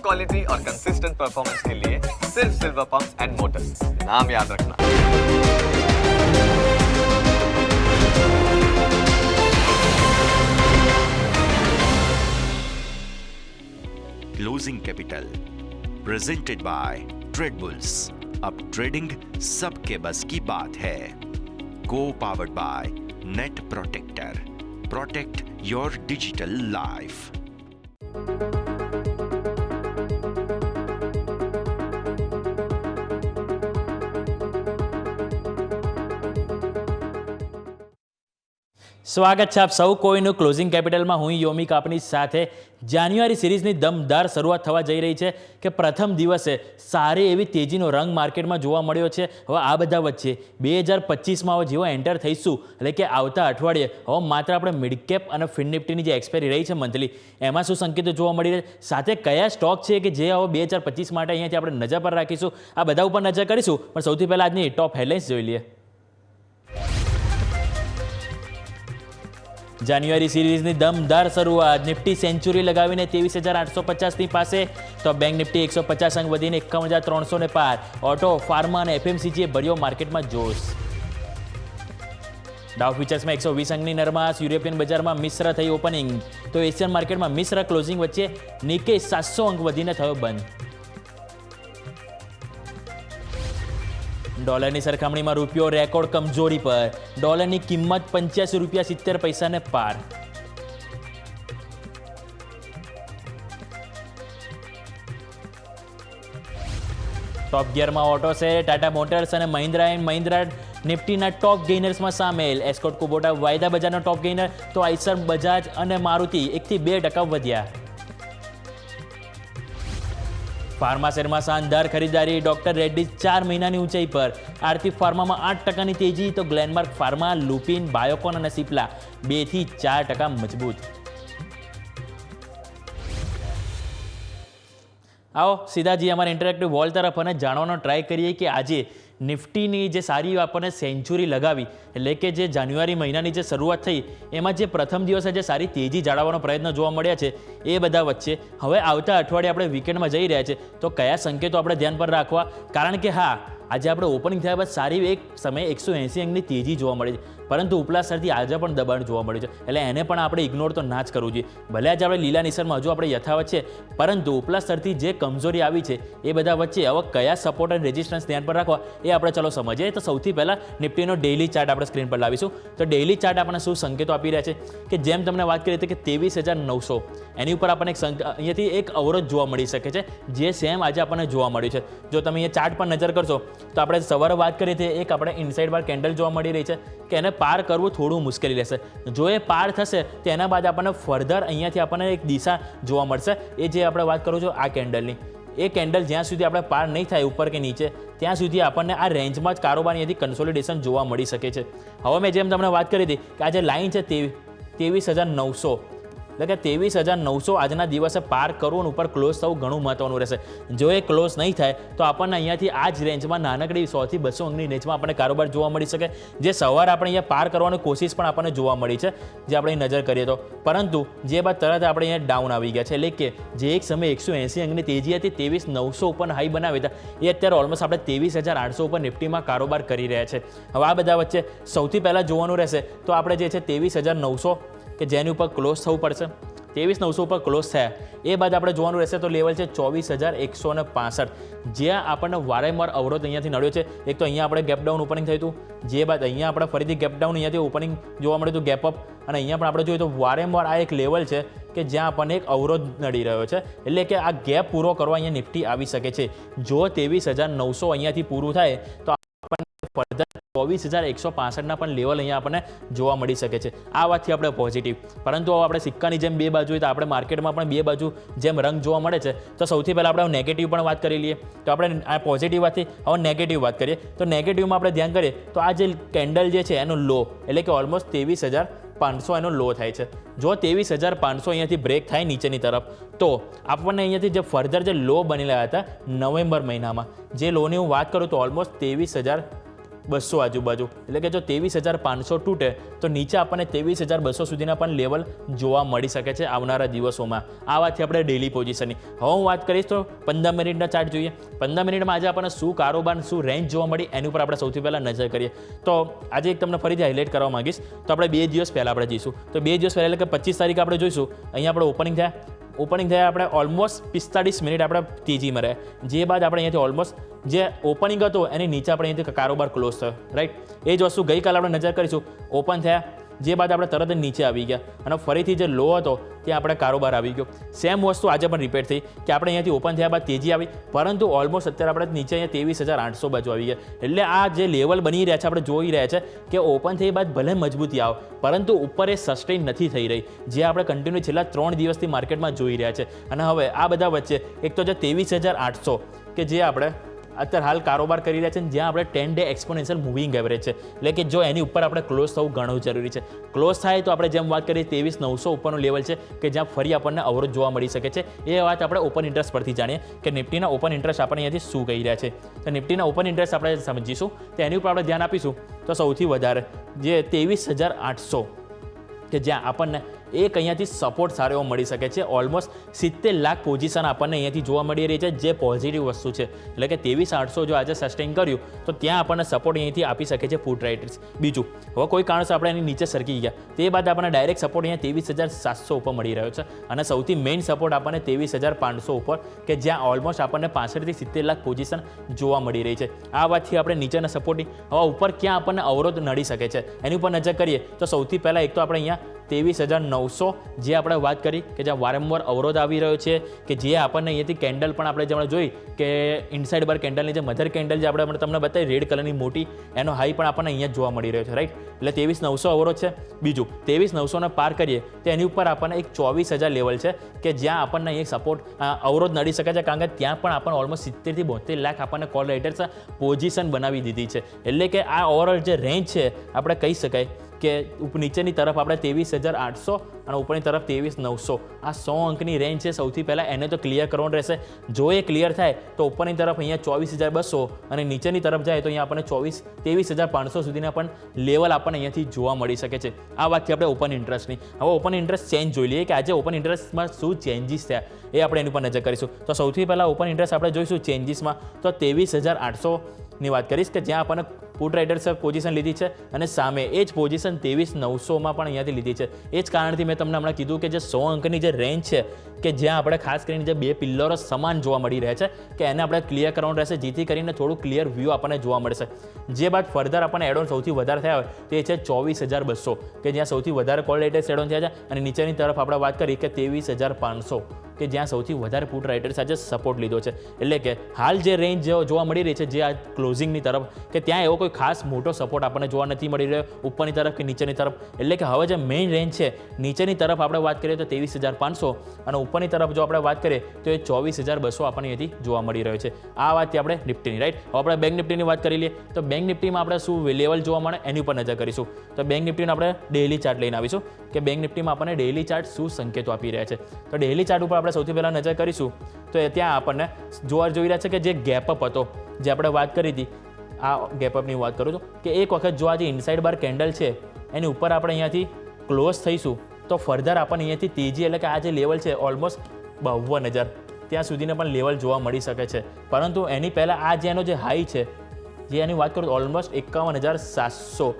Quality और consistent performance के लिए सिर्फ सिल्वर पंप्स एंड मोटर्स, नाम याद रखना। Closing capital presented by Tradebulls. अब ट्रेडिंग सबके बस की बात है। को powered by net protector. Protect your digital life. સ્વાગત છે આપ સૌ કોઈનું ક્લોઝિંગ કેપિટલમાં। હું યોમિક આપની સાથે। જાન્યુઆરી સિરીઝની દમદાર શરૂઆત થવા જઈ રહી છે કે પ્રથમ દિવસે સારી એવી તેજીનો રંગ માર્કેટમાં જોવા મળ્યો છે। હવે આ બધા વચ્ચે 2025માં જેવો એન્ટર થઈશું એટલે કે આવતા અઠવાડિયે હવે માત્ર આપણે મિડ કેપ અને ફિન નિફ્ટીની જે એક્સપાયરી રહી છે મંથલી એમાં શું સંકેતો જોવા મળી રહે સાથે કયા સ્ટોક છે કે જે હવે 2025 માટે અહીંયાથી આપણે નજર પર રાખીશું આ બધા ઉપર નજર કરીશું। પણ સૌથી પહેલાં આજની ટોપ હેડલાઇન્સ જોઈ લઈએ। જાન્યુઆરી સિરીઝની દમદાર શરૂઆત નિફ્ટી સેન્ચુરી લગાવીને 23,850ની પાસે તો બેંક નિફ્ટી 150 અંક વધીને 51,300 પાર। ઓટો ફાર્મા અને એફએમસીજીએ ભર્યો માર્કેટમાં જોશ। ડાઉ ફ્યુચર્સમાં 120 અંકની નરમાશ। યુરોપિયન બજારમાં મિશ્ર થઈ ઓપનિંગ તો એશિયન માર્કેટમાં મિશ્ર ક્લોઝિંગ વચ્ચે નિકે 700 અંક વધીને થયો બંધ। ડોલરની સરખામણીમાં રૂપિયો રેકોર્ડ કમજોરી પર। ડોલરની કિંમત 85 રૂપિયા 70 પૈસાને પાર। ટોપ ગિયરમાં ઓટો છે। ટાટા મોટર્સ અને મહિન્દ્રા એન્ડ મહિન્દ્રા નિફ્ટીના ટોપ ગેઇનર્સમાં સામેલ। એસ્કોટ કુબોટા વાયદા બજારનો ટોપ ગેઇનર તો આઈસર બજાજ અને મારુતિ 1 થી 2% વધ્યા। ફાર્મા શેરમાં શાનદાર ખરીદારી। ડોક્ટર રેડ્ડીઝ 4 મહિનાની ઊંચાઈ પર। આરતી ફાર્મામાં 8%ની તેજી તો ગ્લેનમાર્ક ફાર્મા, લુપિન, બાયોકોન અને સિપ્લા 2 થી 4% મજબૂત। આવો સીધા જી અમારા ઇન્ટરેક્ટિવ વોલ તરફ અને જાણવાનો ટ્રાય કરીએ કે આજે નિફ્ટીની જે સારી આપણને સેન્ચુરી લગાવી એટલે કે જે જાન્યુઆરી મહિનાની જે શરૂઆત થઈ એમાં જે પ્રથમ દિવસે જે સારી તેજી જાળવવાનો પ્રયત્ન જોવા મળ્યા છે એ બધા વચ્ચે હવે આવતા અઠવાડિયે આપણે વીકેન્ડમાં જઈ રહ્યા છે તો કયા સંકેતો આપણે ધ્યાન પર રાખવા કારણ કે હા આજે આપણે ઓપનિંગ થયા બાદ સારી એક સમયે 180 અંકની તેજી જોવા મળી છે પરંતુ ઉપલા સ્તરથી આજે પણ દબાણ જોવા મળ્યું છે એટલે એને પણ આપણે ઇગ્નોર તો ના જ કરવું જોઈએ। ભલે આજે આપણે લીલા નિશાનમાં હજુ આપણે યથાવત છે પરંતુ ઉપલા સ્તરથી જે કમજોરી આવી છે એ બધા વચ્ચે હવે કયા સપોર્ટ અને રેઝિસ્ટન્સ ધ્યાન પર રાખવા એ આપણે ચલો સમજીએ। તો સૌથી પહેલાં નિફ્ટીનો ડેઇલી ચાર્ટ આપણે સ્ક્રીન પર લાવીશું તો ડેઇલી ચાર્ટ આપણને શું સંકેતો આપી રહ્યા છે કે જેમ તમને વાત કરી હતી કે 23,900 એની ઉપર આપણને અહીંયાથી એક અવરોધ જોવા મળી શકે છે જે સેમ આજે આપણને જોવા મળ્યું છે। જો તમે અહીંયા ચાર્ટ પર નજર કરશો તો આપણે સવારે વાત કરી હતી એક આપણે ઇનસાઇડ બાર કેન્ડલ જોવા મળી રહી છે કે એને પાર કરવું થોડું મુશ્કેલી રહેશે। જો એ પાર થશે તો એના બાદ આપણને ફર્ધર અહીંયાથી આપણને એક દિશા જોવા મળશે એ જે આપણે વાત કરું છું આ કેન્ડલની એ કેન્ડલ જ્યાં સુધી આપણે પાર નહીં થાય ઉપર કે નીચે ત્યાં સુધી આપણને આ રેન્જમાં જ કારોબાર અહીંયાથી કન્સોલિડેશન જોવા મળી શકે છે। હવે મેં જેમ તમને વાત કરી હતી કે આ જે લાઇન છે 23,900 એટલે કે 23,900 આજના દિવસે પાર કરવું અને ઉપર ક્લોઝ થવું ઘણું મહત્વનું રહેશે। જો એ ક્લોઝ નહીં થાય તો આપણને અહીંયાથી આ જ રેન્જમાં નાનકડી 100 થી 200 અંકની રેન્જમાં આપણને કારોબાર જોવા મળી શકે જે સવારે આપણે અહીંયા પાર કરવાની કોશિશ પણ આપણને જોવા મળી છે જે આપણે નજર કરીએ તો પરંતુ જે બાદ તરત આપણે અહીંયા ડાઉન આવી ગયા છે એટલે કે જે એક સમયે 180 અંકની તેજી હતી 23,900 ઉપર હાઈ બનાવી હતા એ અત્યારે ઓલમોસ્ટ આપણે 23,800 ઉપર નિફ્ટીમાં કારોબાર કરી રહ્યા છે। હવે આ બધા વચ્ચે સૌથી પહેલાં જોવાનું રહેશે તો આપણે જે છે 23,900 કે જેની ઉપર ક્લોઝ થવું પડશે। 23,900 ઉપર ક્લોઝ થયા એ બાદ આપણે જોવાનું રહેશે તો લેવલ છે 24,165 જ્યાં આપણને વારંવાર અવરોધ અહીંયાથી નડ્યો છે। એક તો અહીંયા આપણે ગેપ ડાઉન ઓપનિંગ થયું હતું જે બાદ અહીંયા આપણે ફરીથી ગેપ ડાઉન અહીંયાથી ઓપનિંગ જોવા મળ્યું હતું ગેપ અપ અને અહીંયા પણ આપણે જોઈએ તો વારંવાર આ એક લેવલ છે કે જ્યાં આપણને એક અવરોધ નડી રહ્યો છે એટલે કે આ ગેપ પૂરો કરવા અહીંયા નિફ્ટી આવી શકે છે। જો 23,900 અહીંયાથી પૂરું થાય તો આપણને ફર્ધર 24,165ના પણ લેવલ અહીંયા આપણને જોવા મળી શકે છે। આ વાતથી આપણે પોઝિટિવ પરંતુ હવે આપણે સિક્કાની જેમ બે બાજુ હોય તો આપણે માર્કેટમાં પણ બે બાજુ જેમ રંગ જોવા મળે છે તો સૌથી પહેલાં આપણે નેગેટિવ પણ વાત કરી લઈએ તો આપણે આ પોઝિટિવ વાતથી હવે નેગેટિવ વાત કરીએ તો નેગેટિવમાં આપણે ધ્યાન કરીએ તો આ જે કેન્ડલ જે છે એનો લો એટલે કે ઓલમોસ્ટ 23,500 એનો લો થાય છે। જો 23,500 અહીંયાથી બ્રેક થાય નીચેની તરફ તો આપણને અહીંયાથી જે ફર્ધર જે લો બનેલા હતા નવેમ્બર મહિનામાં જે લોની હું વાત કરું તો ઓલમોસ્ટ 23,000 200 આજુબાજુ, એટલે કે જો 23,500 તૂટે તો નીચે આપણને 23,200 સુધીના પણ લેવલ જોવા મળી શકે છે આવનારા દિવસોમાં. આ વાતથી આપણે ડેલી પોઝિશનની. હવે હું વાત કરીશ તો 15 મિનિટના ચાર્ટ જોઈએ. 15 મિનિટમાં આજે આપણને શું કારોબાર, શું રેન્જ જોવા મળી એની ઉપર આપણે સૌથી પહેલાં નજર કરીએ. તો આજે એક તમને ફરીથી હાઇલાઇટ કરવા માંગીશ. તો આપણે 2 દિવસ પહેલાં આપણે જઈશું. તો 2 દિવસ પહેલાં એટલે કે 25 તારીખે આપણે જોઈશું. અહીંયા આપણે ઓપનિંગ થયા આપણે ઓલમોસ્ટ 45 મિનિટ આપણે તેજીમાં રહ્યા. જે બાદ આપણે અહીંયાથી ઓલમોસ્ટ જે ઓપનિંગ હતો એની નીચે આપણે અહીંયાથી કારોબાર ક્લોઝ થયો, રાઈટ. એ જ વસ્તુ ગઈકાલે આપણે નજર કરીશું. ઓપન થયા, જે બાદ આપણે તરત જ નીચે આવી ગયા અને ફરીથી જે લો હતો ત્યાં આપણે કારોબાર આવી ગયો. સેમ વસ્તુ આજે પણ રિપીટ થઈ કે આપણે અહીંયાથી ઓપન થયા બાદ તેજી આવી, પરંતુ ઓલમોસ્ટ અત્યારે આપણે નીચે અહીંયા 23,800 બાજુ આવી ગયા. એટલે આ જે લેવલ બની રહ્યા છે આપણે જોઈ રહ્યા છે કે ઓપન થઈ બાદ ભલે મજબૂતી આવે, પરંતુ ઉપર એ સસ્ટેન નથી થઈ રહી, જે આપણે કન્ટિન્યુ છેલ્લા 3 દિવસથી માર્કેટમાં જોઈ રહ્યા છે. અને હવે આ બધા વચ્ચે એક તો જે 23,800 કે જે આપણે અત્યારે હાલ કારોબાર કરી રહ્યા છે, જ્યાં આપણે 10 ડે એક્સપોનેન્શિયલ મૂવિંગ એવરેજ છે, એટલે કે જો એની ઉપર આપણે ક્લોઝ થવું ઘણું જરૂરી છે. ક્લોઝ થાય તો આપણે જેમ વાત કરીએ 23,900 ઉપરનું લેવલ છે કે જ્યાં ફરી આપણને અવરોધ જોવા મળી શકે છે. એ વાત આપણે ઓપન ઇન્ટરેસ્ટ પરથી જાણીએ કે નિફ્ટીના ઓપન ઇન્ટરેસ્ટ આપણે અહીંયાથી શું કહી રહ્યા છે. તો નિફ્ટીના ઓપન ઇન્ટરેસ્ટ આપણે સમજીશું, તો એની ઉપર આપણે ધ્યાન આપીશું. તો સૌથી વધારે જે 23,800 કે જ્યાં આપણને એક અહીંયાથી સપોર્ટ સારો એવો મળી શકે છે. ઓલમોસ્ટ 70 લાખ પોઝિશન આપણને અહીંયાથી જોવા મળી રહી છે, જે પોઝિટિવ વસ્તુ છે. એટલે કે 23,800 જો આજે સસ્ટેન કર્યું તો ત્યાં આપણને સપોર્ટ અહીંયાથી આપી શકે છે પુટ રાઇટર્સ. બીજું, હવે કોઈ કારણસર આપણે એની નીચે સરકી ગયા, તે બાદ આપણને ડાયરેક્ટ સપોર્ટ અહીંયા 23,700 ઉપર મળી રહ્યો છે અને સૌથી મેઇન સપોર્ટ આપણને 23,500 ઉપર કે જ્યાં ઓલમોસ્ટ આપણને 65 થી 70 લાખ પોઝિશન જોવા મળી રહી છે. આ વાતથી આપણે નીચેના સપોર્ટની હવે ઉપર ક્યાં આપણને અવરોધ નડી શકે છે એની ઉપર નજર કરીએ તો સૌથી પહેલાં એક તો આપણે અહીંયા 23,900 જે આપણે વાત કરી કે જ્યાં વારંવાર અવરોધ આવી રહ્યો છે, કે જે આપણને અહીંયાથી કેન્ડલ પણ આપણે જેમણે જોઈ કે ઇનસાઇડ બાર કેન્ડલની જે મધર કેન્ડલ જે આપણે તમને બતાવી રેડ કલરની મોટી, એનો હાઈ પણ આપણને અહીંયા જોવા મળી રહ્યો છે, રાઈટ. એટલે 23,900 અવરોધ છે. બીજું 23,900 પાર કરીએ તો એની ઉપર આપણને એક 24,000 લેવલ છે કે જ્યાં આપણને અહીં સપોર્ટ અવરોધ નડી શકે છે, કારણ કે ત્યાં પણ આપણને ઓલમોસ્ટ 70 થી 72 લાખ આપણને કોલ રાઇટર્સ પોઝિશન બનાવી દીધી છે. એટલે કે આ ઓવરઓલ જે રેન્જ છે આપણે કહી શકાય કે નીચેની તરફ આપણે 23,800 અને ઉપરની તરફ 23,900, આ 100 અંકની રેન્જ છે. સૌથી પહેલાં એને તો ક્લિયર કરવાનું રહેશે. જો એ ક્લિયર થાય તો ઉપરની તરફ અહીંયા 24,200 અને નીચેની તરફ જાય તો અહીંયા આપણને 23,500 સુધીના પણ લેવલ આપણને અહીંયાથી જોવા મળી શકે છે. આ વાતથી આપણે ઓપન ઇન્ટરેસ્ટની. હવે ઓપન ઇન્ટરેસ્ટ ચેન્જ જોઈ લઈએ કે આજે ઓપન ઇન્ટરેસ્ટમાં શું ચેન્જીસ થયા એ આપણે એની પર નજર કરીશું. તો સૌથી પહેલાં ઓપન ઇન્ટરેસ્ટ આપણે જોઈશું ચેન્જીસમાં તો 23,800ની વાત કરીશ કે જ્યાં આપણને પુટ રાઇટર્સે પોઝિશન લીધી છે અને સામે એ જ પોઝિશન 23,900માં પણ અહીંયાથી લીધી છે. એ જ કારણથી મેં તમને હમણાં કીધું કે જે 100 અંકની જે રેન્જ છે કે જ્યાં આપણે ખાસ કરીને જે બે પિલ્લરો સમાન જોવા મળી રહ્યા છે કે એને આપણે ક્લિયર કરવાનું રહેશે, જેથી કરીને થોડું ક્લિયર વ્યૂ આપણને જોવા મળશે. જે બાદ ફર્ધર આપણને એડોન સૌથી વધારે થયા હોય તે છે 24,200 કે જ્યાં સૌથી વધારે કોલ રાઇટર્સ એડોન થયા છે અને નીચેની તરફ આપણે વાત કરી કે 23,500 કે જ્યાં સૌથી વધારે પુટ રાઇટર્સ આજે સપોર્ટ લીધો છે. એટલે કે હાલ જે રેન્જ જોવા મળી રહી છે જે આ ક્લોઝિંગની તરફ કે ત્યાં એવો કોઈ ખાસ મોટો સપોર્ટ આપણને જોવા નથી મળી રહ્યો ઉપરની તરફ કે નીચેની તરફ. એટલે કે હવે જે મેઇન રેન્જ છે નીચેની તરફ આપણે વાત કરીએ તો 23,500 અને ઉપરની તરફ જો આપણે વાત કરીએ તો એ 24,200 આપણને અહીંથી જોવા મળી રહ્યો છે. આ વાતથી આપણે નિફ્ટીની, રાઈટ. હવે આપણે બેંક નિફ્ટીની વાત કરી લઈએ તો બેંક નિફ્ટીમાં આપણે શું લેવલ જોવા મળે એની ઉપર નજર કરીશું. તો બેંક નિફ્ટીનો આપણે ડેઇલી ચાર્ટ લઈને આવીશું કે બેંક નિફ્ટીમાં આપણને ડેઇલી ચાર્ટ શું સંકેતો આપી રહ્યા છે. તો ડેઇલી ચાર્ટ ઉપર આપણે સૌથી પહેલાં નજર કરીશું તો ત્યાં આપણને જોઈ રહ્યા છે કે જે ગેપઅપ હતો જે આપણે વાત કરી હતી, આ ગેપઅપની વાત કરું છું કે એક વખત જો આ જે ઇનસાઇડ બાર કેન્ડલ છે એની ઉપર આપણે અહીંયાથી ક્લોઝ થઈશું તો ફર્ધર આપણને અહીંયાથી તેજી એટલે કે આ જે લેવલ છે ઓલમોસ્ટ 52,000 ત્યાં સુધીને પણ લેવલ જોવા મળી શકે છે. પરંતુ એની પહેલાં આ જેનો જે હાઈ છે જે એની વાત કરું ઓલમોસ્ટ 51,700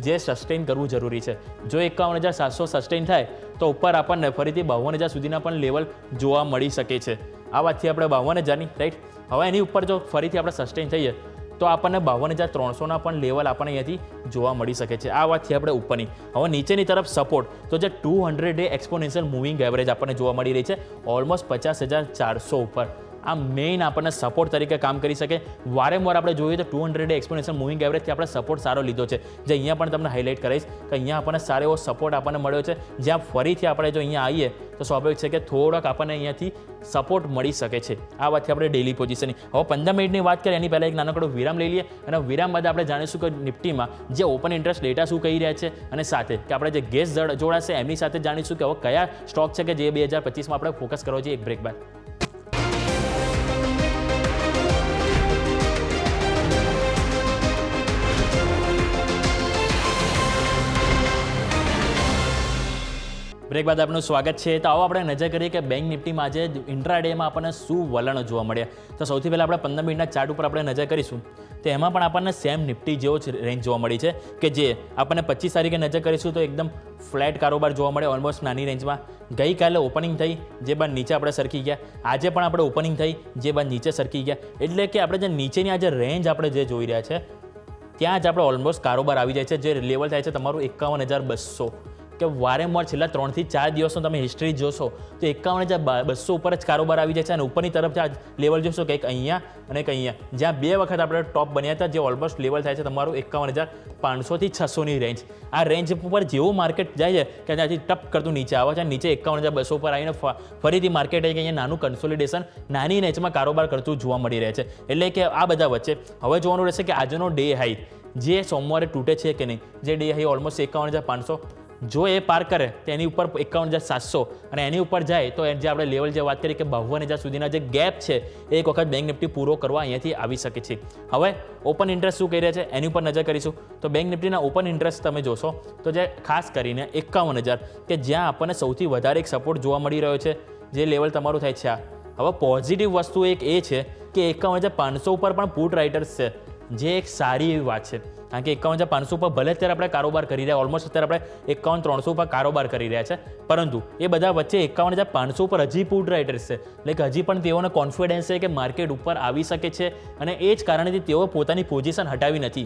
જે સસ્ટેન કરવું જરૂરી છે. જો 51,700 સસ્ટેન થાય તો ઉપર આપણને ફરીથી 52,000 સુધીના પણ લેવલ જોવા મળી શકે છે. આ વાતથી આપણે 52,000ની, રાઈટ. હવે એની ઉપર જો ફરીથી આપણે સસ્ટેન થઈએ તો આપણને 52,300ના પણ લેવલ આપણને અહીંયાથી જોવા મળી શકે છે. આ વાતથી આપણે ઉપરની. હવે નીચેની તરફ સપોર્ટ તો જે 200 ડે એક્સપોનેન્શિયલ મૂવિંગ એવરેજ આપણને જોવા મળી રહી છે ઓલમોસ્ટ 50,400 ઉપર. આ મેઇન આપણને સપોર્ટ તરીકે કામ કરી શકે. વારંવાર આપણે જોઈએ તો 200 ડે એક્સપોનેન્શિયલ મૂવિંગ એવરેજથી આપણે સપોર્ટ સારો લીધો છે, જે અહીંયા પણ તમને હાઇલાઇટ કરીશ કે અહીંયા આપણને સારો એવો સપોર્ટ આપણને મળ્યો છે, જ્યાં ફરીથી આપણે જો અહીંયા આવીએ તો સ્વાભાવિક છે કે થોડોક આપણને અહીંયાથી સપોર્ટ મળી શકે છે. આ વાતથી આપણે ડેલી પોઝિશનની. હવે 15 મિનિટની વાત કરીએ એની પહેલાં એક નાનકડો વિરામ લઈ લઈએ અને વિરામ બાદ આપણે જાણીશું કે નિફ્ટીમાં જે ઓપન ઇન્ટરેસ્ટ ડેટા શું કહી રહ્યા છે અને સાથે કે આપણે જે ગેસ જોડાશે એમની સાથે જાણીશું કે હવે કયા સ્ટોક છે કે જે 2025માં આપણે ફોકસ કરવો જોઈએ. એક બ્રેક બાદ. બ્રેક બાદ આપનું સ્વાગત છે. તો આવો આપણે નજર કરીએ કે બેંક નિફ્ટીમાં આજે ઇન્ટ્રાડેમાં આપણને શું વલણો જોવા મળ્યા. તો સૌથી પહેલાં આપણે 15 મિનિટના ચાર્ટ ઉપર આપણે નજર કરીશું. તો એમાં પણ આપણને સેમ નિફ્ટી જેવો જ રેન્જ જોવા મળી છે કે જે આપણને 25 તારીખે નજર કરીશું તો એકદમ ફ્લેટ કારોબાર જોવા મળે, ઓલમોસ્ટ નાની રેન્જમાં. ગઈકાલે ઓપનિંગ થઈ જે બાદ નીચે આપણે સરકી ગયા, આજે પણ આપણે ઓપનિંગ થઈ જે બાદ નીચે સરકી ગયા. એટલે કે આપણે જે નીચેની આ જે રેન્જ આપણે જે જોઈ રહ્યા છે ત્યાં જ આપણે ઓલમોસ્ટ કારોબાર આવી જાય છે. જે લેવલ થાય છે તમારું 51,200 કે વારંવાર છેલ્લા 3 થી 4 દિવસનો તમે હિસ્ટ્રી જોશો તો 51,200 ઉપર જ કારોબાર આવી જાય છે. અને ઉપરની તરફ આ લેવલ જોશો કે એક અહીંયા અને એક અહીંયા, જ્યાં 2 વખત આપણે ટોપ બન્યા હતા, જે ઓલમોસ્ટ લેવલ થાય છે તમારું 51,500 થી 600ની રેન્જ. આ રેન્જ ઉપર જેવું માર્કેટ જાય છે કે ત્યાંથી ટપ કરતું નીચે આવે છે, નીચે 51,200 ઉપર આવીને ફરીથી માર્કેટ આવી કે અહીંયા નાનું કન્સોલિડેશન નાની રેન્જમાં કારોબાર કરતું જોવા મળી રહે છે. એટલે કે આ બધા વચ્ચે હવે જોવાનું રહેશે કે આજનો ડે હાઈ જે સોમવારે તૂટે છે કે નહીં. જે ડે હાઈ ઓલમોસ્ટ 51,500 જો એ પાર કરે તો એની ઉપર 51,700 અને એની ઉપર જાય તો જે આપણે લેવલ જે વાત કરીએ કે 52,000 સુધીના જે ગેપ છે એ એક વખત બેંક નિફ્ટી પૂરો કરવા અહીંયાથી આવી શકે છે. હવે ઓપન ઇન્ટરેસ્ટ શું કહી રહ્યા છે એની ઉપર નજર કરીશું. તો બેંક નિફ્ટીના ઓપન ઇન્ટરેસ્ટ તમે જોશો તો જે ખાસ કરીને 51,000 કે જ્યાં આપણને સૌથી વધારે એક સપોર્ટ જોવા મળી રહ્યો છે, જે લેવલ તમારું થાય છે આ. હવે પોઝિટિવ વસ્તુ એક એ છે કે 51,500 ઉપર પણ પુટ રાઇટર્સ છે, જે એક સારી એવી વાત છે. કારણ કે 51,500 ઉપર ભલે અત્યારે આપણે કારોબાર કરી રહ્યા, ઓલમોસ્ટ અત્યારે આપણે 51,300 ઉપર કારોબાર કરી રહ્યા છે, પરંતુ એ બધા વચ્ચે 51,500 ઉપર હજી પુટ રાઇટર્સ છે. એટલે કે હજી પણ તેઓને કોન્ફિડન્સ છે કે માર્કેટ ઉપર આવી શકે છે અને એ જ કારણેથી તેઓ પોતાની પોઝિશન હટાવી નથી.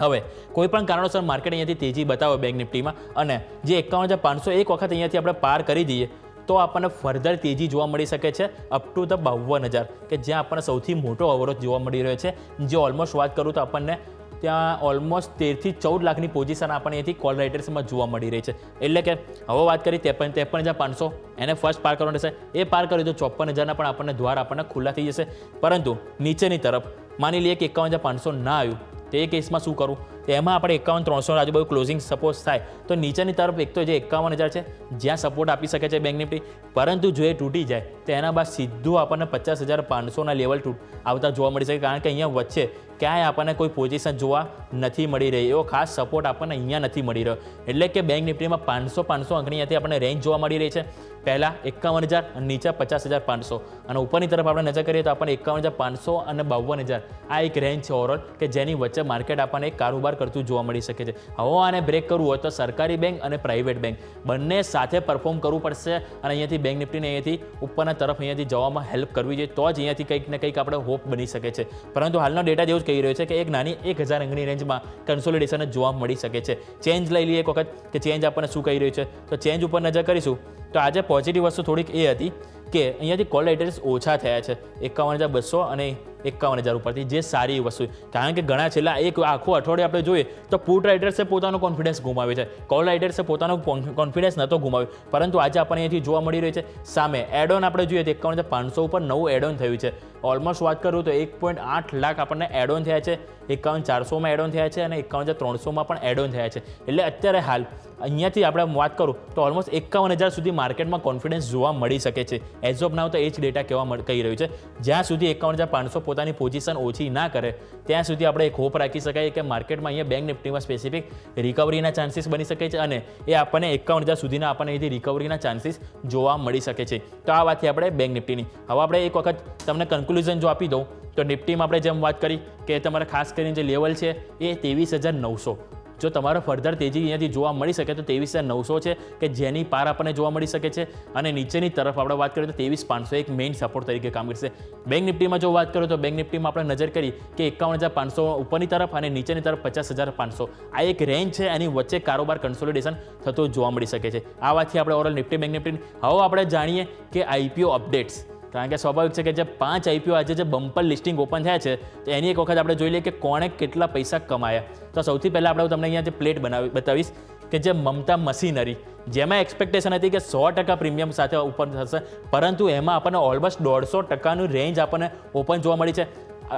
હવે કોઈ પણ કારણોસર માર્કેટ અહીંયાથી તેજી બતાવે બેંક નિફ્ટીમાં અને જે 51,500 એક વખત અહીંયાથી આપણે પાર કરી દઈએ તો આપણને ફર્ધર તેજી જોવા મળી શકે છે અપ ટુ ધ 52,000 કે જ્યાં આપણને સૌથી મોટો અવરોધ જોવા મળી રહ્યો છે. જે ઓલમોસ્ટ વાત કરું તો આપણને ત્યાં ઓલમોસ્ટ 13 થી 14 લાખની પોઝિશન આપણને અહીંથી કોલ રાઇટર્સમાં જોવા મળી રહી છે. એટલે કે હવે વાત કરી 53,500 એને ફર્સ્ટ પાર કરવાનું રહેશે. એ પાર કર્યું તો 54,000ના પણ આપણને દ્વાર આપણને ખુલ્લા થઈ જશે. પરંતુ નીચેની તરફ માની લઈએ કે 51,500 ના આવ્યું તો એ કેસમાં શું કરું? તો એમાં આપણે 51,300 આજુબાજુ ક્લોઝિંગ સપોઝ થાય તો નીચેની તરફ એક તો જે 51,000 છે જ્યાં સપોર્ટ આપી શકે છે બેંક નિફ્ટી, પરંતુ જો એ તૂટી જાય તો એના બાદ સીધું આપણને 50,500ના લેવલ આવતા જોવા મળી શકે. કારણ કે અહીંયા વચ્ચે ક્યાંય આપણને કોઈ પોઝિશન જોવા નથી મળી રહી, એવો ખાસ સપોર્ટ આપણને અહીંયા નથી મળી રહ્યો. એટલે કે બેંક નિફ્ટીમાં 500 અંકની અહીંયાથી આપણને રેન્જ જોવા મળી રહી છે. પહેલાં 51,000 અને નીચે 50,500 અને ઉપરની તરફ આપણે નજર કરીએ તો આપણને 51,500 અને 52,000 આ એક રેન્જ છે ઓવરઓલ કે જેની વચ્ચે માર્કેટ આપણને એક કારોબાર કરતું જોવા મળી શકે છે. હવે આને બ્રેક કરવું હોય તો સરકારી બેંક અને પ્રાઇવેટ બેંક બંને સાથે પરફોર્મ કરવું પડશે અને અહીંયાથી બેંક નિફ્ટીને અહીંયાથી ઉપરના તરફ અહીંયાથી જવામાં હેલ્પ કરવી જોઈએ, તો જ અહીંયાથી કંઈક ને કંઈક આપણે હોપ બની શકે છે. પરંતુ હાલનો ડેટા જેવું જ કહી રહ્યો છે કે એક નાની 1,000 અંકની રેન્જમાં કન્સોલિડેશન જ જોવા મળી શકે છે. ચેન્જ લઈ લઈએ એક વખત કે ચેન્જ આપણને શું કહી રહ્યું છે. તો ચેન્જ ઉપર નજર કરીશું તો આજે પોઝિટિવ વસ્તુ થોડીક એ હતી કે અહીંયાથી કોલ રાઇટર્સ ઓછા થયા છે 51,200 અને 51,000 ઉપરથી, જે સારી વસ્તુ. કારણ કે ઘણા છેલ્લા એક આખું અઠવાડિયે આપણે જોઈએ તો પુટ રાઇટર્સે પોતાનો કોન્ફિડન્સ ગુમાવ્યો છે, કોલ રાઇટર્સે પોતાનો કોન્ફિડન્સ નહોતો ગુમાવ્યો, પરંતુ આજે આપણને અહીંયાથી જોવા મળી રહ્યું છે. સામે એડ ઓન આપણે જોઈએ તો 51,500 ઉપર નવું એડ ઓન થયું છે. ઓલમોસ્ટ વાત કરું તો 1.8 લાખ આપણને એડ ઓન થયા છે, 51,400માં એડ ઓન થયા છે અને 51,300માં પણ એડ ઓન થયા છે. એટલે અત્યારે હાલ અહીંયાથી આપણે વાત કરું તો ઓલમોસ્ટ 51,000 સુધી માર્કેટમાં કોન્ફિડન્સ જોવા મળી શકે છે. એઝ ઓફ નાવ તો એ જ ડેટા કહી રહ્યું છે. જ્યાં સુધી 51,500 પોતાની પોઝિશન ઓછી ના કરે ત્યાં સુધી આપણે એક હોપ રાખી શકાય કે માર્કેટમાં અહીંયા બેંક નિફ્ટીમાં સ્પેસિફિક રિકવરીના ચાન્સીસ બની શકે છે અને એ આપણને 51,000 સુધીના આપણને અહીંથી રિકવરીના ચાન્સીસ જોવા મળી શકે છે. તો આ વાતથી આપણે બેંક નિફ્ટીની. હવે આપણે એક વખત તમને કન્ક્લુઝન જો આપી દઉં તો નિફ્ટીમાં આપણે જેમ વાત કરી કે તમારે ખાસ કરીને જે લેવલ છે એ 23,900. જો તમારે ફર્ધર તેજી અહીંયાથી જોવા મળી શકે તો 23,900 છે કે જેની પાર આપણને જોવા મળી શકે છે. અને નીચેની તરફ આપણે વાત કરીએ તો 23,500 એક મેઇન સપોર્ટ તરીકે કામ કરશે. બેંક નિફ્ટીમાં જો વાત કરીએ તો બેંક નિફ્ટીમાં આપણે નજર કરી કે 51,500 ઉપરની તરફ અને નીચેની તરફ 50,500 આ એક રેન્જ છે, એની વચ્ચે કારોબાર કન્સોલિડેશન થતું જોવા મળી શકે છે. આ વાતથી આપણે ઓવરઓલ નિફ્ટી બેંક નિફ્ટી. હવે આપણે જાણીએ કે આઈપીઓ અપડેટ્સ. કારણ કે સ્વાભાવિક છે કે જે 5 આઈપીઓ આજે જે બમ્પર લિસ્ટિંગ ઓપન થયા છે તો એની એક વખત આપણે જોઈ લઈએ કે કોણે કેટલા પૈસા કમાયા. તો સૌથી પહેલાં આપણે તમને અહીંયા જે પ્લેટ બતાવીશ કે જે મમતા મશીનરી, જેમાં એક્સપેક્ટેશન હતી કે 100% પ્રીમિયમ સાથે ઓપન થશે, પરંતુ એમાં આપણને ઓલમોસ્ટ 150%નું રેન્જ આપણને ઓપન જોવા મળી છે.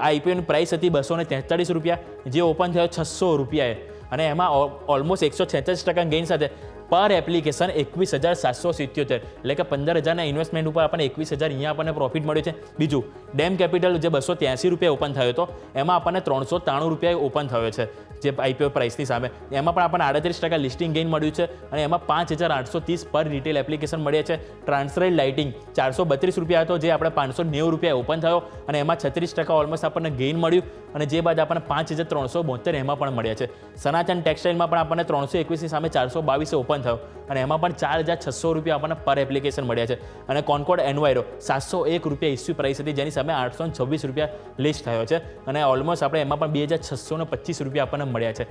આઈપીઓની પ્રાઇસ હતી 243 રૂપિયા, જે ઓપન થયો 600 રૂપિયાએ અને એમાં ઓલમોસ્ટ 146% ગેઇન સાથે પર એપ્લિકેશન 21,777, એટલે કે 15,000ના ઇન્વેસ્ટમેન્ટ ઉપર આપણને 21,000 અહીંયા આપણને પ્રોફિટ મળ્યું છે. બીજું ડેમ કેપિટલ જે 283 રૂપિયા ઓપન થયો હતો એમાં આપણને 393 રૂપિયા ઓપન થયો છે જે IPO પ્રાઇસની સામે. એમાં પણ આપણને 38% લિસ્ટિંગ ગેઇન મળ્યું છે અને એમાં 5,830 પર રિટેલ એપ્લિકેશન મળ્યા છે. ટ્રાન્સરેલ લાઇટિંગ 432 રૂપિયા હતો જે આપણે 590 રૂપિયા ઓપન થયો અને એમાં 36% ઓલમોસ્ટ આપણને ગેઇન મળ્યું અને જે બાદ આપણને 5,372 એમાં પણ મળ્યા છે. સનાતન ટેક્સટાઇલમાં પણ આપણને 321ની સામે 422 ઓપન થયો અને એમાં પણ 4,600 રૂપિયા આપણને પર એપ્લિકેશન મળ્યા છે. અને કોન્કોર્ડ એન્વાયરો 701 રૂપિયા ઇસ્યુ પ્રાઇસ હતી જેની સામે 826 રૂપિયા લિસ્ટ થયો છે અને ઓલમોસ્ટ આપણે એમાં પણ 2,625 રૂપિયા આપણને મળ્યા છે.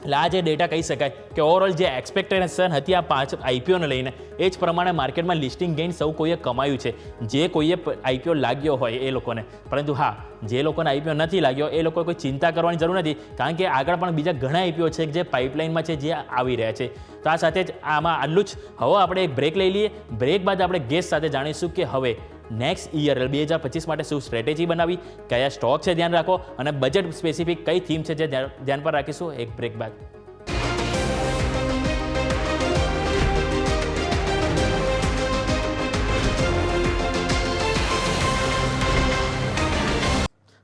એટલે આ જે ડેટા કહી શકાય કે ઓવરઓલ જે એક્સપેક્ટેશન હતી આ 5 IPOને લઈને એ જ પ્રમાણે માર્કેટમાં લિસ્ટિંગ ગેઇન સૌ કોઈએ કમાયું છે જે કોઈએ IPO લાગ્યો હોય એ લોકોને. પરંતુ હા, જે લોકોને IPO નથી લાગ્યો એ લોકોએ કોઈ ચિંતા કરવાની જરૂર નથી કારણ કે આગળ પણ બીજા ઘણા IPO છે જે પાઇપલાઇનમાં છે જે આવી રહ્યા છે. તો આ સાથે જ આમાં આટલું જ. હવે આપણે એક બ્રેક લઈ લઈએ. બ્રેક બાદ આપણે ગેસ્ટ સાથે જાણીશું કે હવે નેક્સ્ટ યર 2025 માટે શું સ્ટ્રેટેજી બનાવી, કયા સ્ટોક છે ધ્યાન રાખો અને બજેટ સ્પેસિફિક કઈ થીમ છે જે ધ્યાન પર રાખીશું એક બ્રેક બાદ.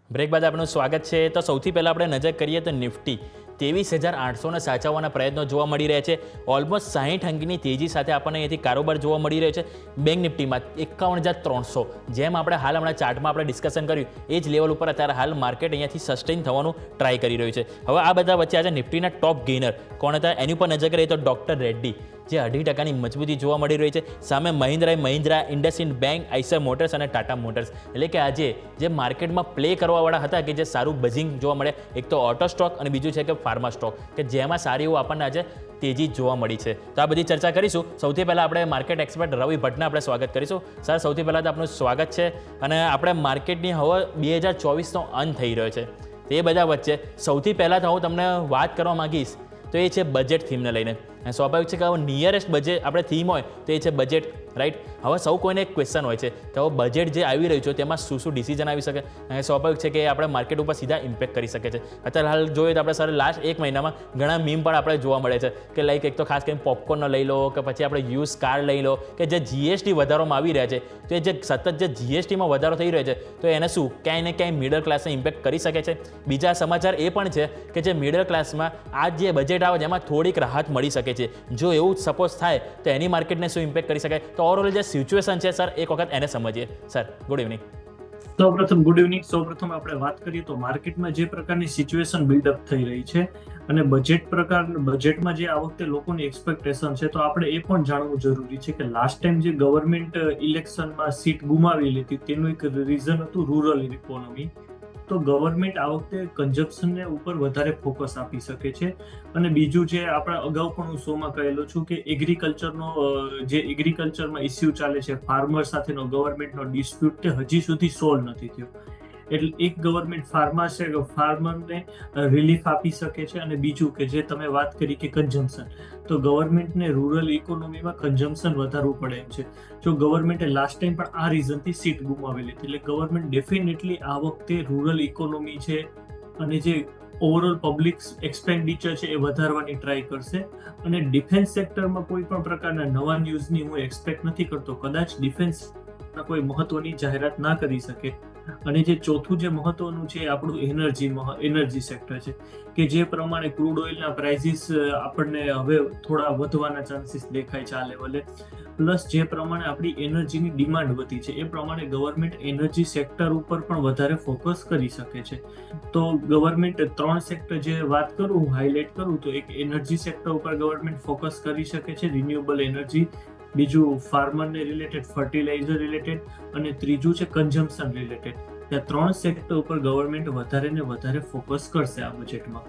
બ્રેક બાદ આપનું સ્વાગત છે. તો સૌથી પહેલાં આપણે નજર કરીએ તો નિફ્ટી 23,800ને સાચવવાના પ્રયત્નો જોવા મળી રહ્યા છે. ઓલમોસ્ટ 60 અંકની તેજી સાથે આપણને અહીંયાથી કારોબાર જોવા મળી રહ્યો છે. બેંક નિફ્ટીમાં 51,300, જેમ આપણે હાલ હમણાં ચાર્ટમાં આપણે ડિસ્કશન કર્યું એ જ લેવલ ઉપર અત્યારે હાલ માર્કેટ અહીંયાથી સસ્ટેન થવાનું ટ્રાય કરી રહ્યું છે. હવે આ બધા વચ્ચે આજે નિફ્ટીના ટોપ ગેઇનર કોણ હતા એની ઉપર નજર કરીએ તો ડૉક્ટર રેડ્ડી જે 2.5%ની મજબૂતી જોવા મળી રહી છે. સામે Mahindra, IndusInd bank, Eicher motors અને ટાટા મોટર્સ. એટલે કે આજે જે માર્કેટમાં પ્લે કરવાવાળા હતા કે જે સારું બઝિંગ જોવા મળે, એક તો ઓટો સ્ટોક અને બીજું છે કે ફાર્મા સ્ટોક કે જેમાં સારી એવું આપણને આજે તેજી જોવા મળી છે. તો આ બધી ચર્ચા કરીશું. સૌથી પહેલાં આપણે માર્કેટ એક્સપર્ટ રવિ ભટ્ટને આપણે સ્વાગત કરીશું. સર, સૌથી પહેલાં તો આપનું સ્વાગત છે અને આપણે માર્કેટની હવે 2024નો અંત થઈ રહ્યો છે. તે બધા વચ્ચે સૌથી પહેલાં તો હું તમને વાત કરવા માંગીશ તો એ છે બજેટ થીમને લઈને. અને સ્વાભાવિક છે કે હવે નિયરેસ્ટ બજેટ આપણે થીમ હોય તો એ છે બજેટ, રાઈટ? હવે સૌ કોઈને એક ક્વેશ્ચન હોય છે કે હવે બજેટ જે આવી રહ્યું છે તેમાં શું શું ડિસિઝન આવી શકે અને સ્વાભાવિક છે કે આપણે માર્કેટ ઉપર સીધા ઇમ્પેક્ટ કરી શકે છે. અત્યારે હાલ જોઈએ તો આપણે સર લાસ્ટ એક મહિનામાં ઘણા મીમ પણ આપણે જોવા મળે છે કે લાઈક એક તો ખાસ કરીને પોપકોર્નનો લઈ લો કે પછી આપણે યુઝ કાર લઈ લો કે જે GST વધારવામાં આવી રહ્યા છે તો એ જે સતત જે GSTમાં વધારો થઈ રહ્યો છે તો એને શું ક્યાંય ને ક્યાંય મિડલ ક્લાસને ઇમ્પેક્ટ કરી શકે છે. બીજા સમાચાર એ પણ છે કે જે મિડલ ક્લાસમાં આ જે બજેટ આવે છે એમાં થોડીક રાહત મળી શકે છે. જો એવું સપોઝ થાય તો એની માર્કેટને શું ઇમ્પેક્ટ કરી શકાય. તો ઓવરઓલ જે સિચ્યુએશન છે સર એક વખત એને સમજીએ. Sir, good evening. Good evening. સૌપ્રથમ આપણે વાત કરીએ તો માર્કેટમાં જે પ્રકારની સિચ્યુએશન બિલ્ડઅપ થઈ રહી છે અને બજેટમાં જે આ વખતે લોકોની એક્સપેક્ટેશન છે તો આપણે એ પણ જાણવું જરૂરી છે કે લાસ્ટ ટાઈમ જે ગવર્મેન્ટ ઇલેક્શનમાં સીટ ગુમાવેલી હતી તેનું એક રીઝન હતું રૂરલ ઇકોનોમી. તો ગવર્મેન્ટ આ વખતે કન્ઝમ્પશનને ઉપર વધારે ફોકસ આપી શકે છે. અને બીજું જે આપણે અગાઉ પણ હું શોમાં કહેલો છું કે એગ્રીકલ્ચરમાં ઇસ્યુ ચાલે છે, ફાર્મર સાથેનો ગવર્મેન્ટનો ડિસ્પ્યુટ તે હજી સુધી સોલ્વ નથી થયો. એટલે એક ગવર્મેન્ટ ફાર્મરને રિલીફ આપી શકે છે અને બીજું કે જે તમે વાત કરી કે કન્ઝમ્પશન, તો ગવર્મેન્ટને રૂરલ ઇકોનોમીમાં કન્ઝમ્પશન વધારવું પડે એમ છે. જો ગવર્મેન્ટે લાસ્ટ ટાઈમ પણ આ રીઝનથી સીટ ગુમાવેલી હતી એટલે ગવર્મેન્ટ ડેફિનેટલી આ વખતે રૂરલ ઇકોનોમી છે અને જે ઓવરઓલ પબ્લિક એક્સપેન્ડિચર છે એ વધારવાની ટ્રાય કરશે. અને ડિફેન્સ સેક્ટરમાં કોઈ પણ પ્રકારના નવા ન્યૂઝની હું એક્સપેક્ટ નથી કરતો. કદાચ ડિફેન્સના કોઈ મહત્વની જાહેરાત ના કરી શકે. અને જે ચોથું જે મહત્વનું છે આપણું એનર્જી સેક્ટર છે કે જે પ્રમાણે ક્રૂડ ઓઇલના પ્રાઇસીસ આપણને હવે થોડા વધવાના ચાન્સીસ દેખાય છે આ લેવલે. પ્લસ જે પ્રમાણે આપણી એનર્જીની ડિમાન્ડ વધી છે એ પ્રમાણે ગવર્મેન્ટ એનર્જી સેક્ટર ઉપર પણ વધારે ફોકસ કરી શકે છે. તો ગવર્મેન્ટ 3 સેક્ટર જે વાત કરું હું હાઇલાઇટ કરું તો એક એનર્જી સેક્ટર ઉપર ગવર્મેન્ટ ફોકસ કરી શકે છે, રિન્યુએબલ એનર્જી, બીજું ફાર્મરને રિલેટેડ, ફર્ટિલાઇઝર રિલેટેડ અને ત્રીજું છે કન્ઝમ્પશન રિલેટેડ. ત્યાં 3 સેક્ટર ઉપર ગવર્મેન્ટ વધારે ને વધારે ફોકસ કરશે આ બજેટમાં.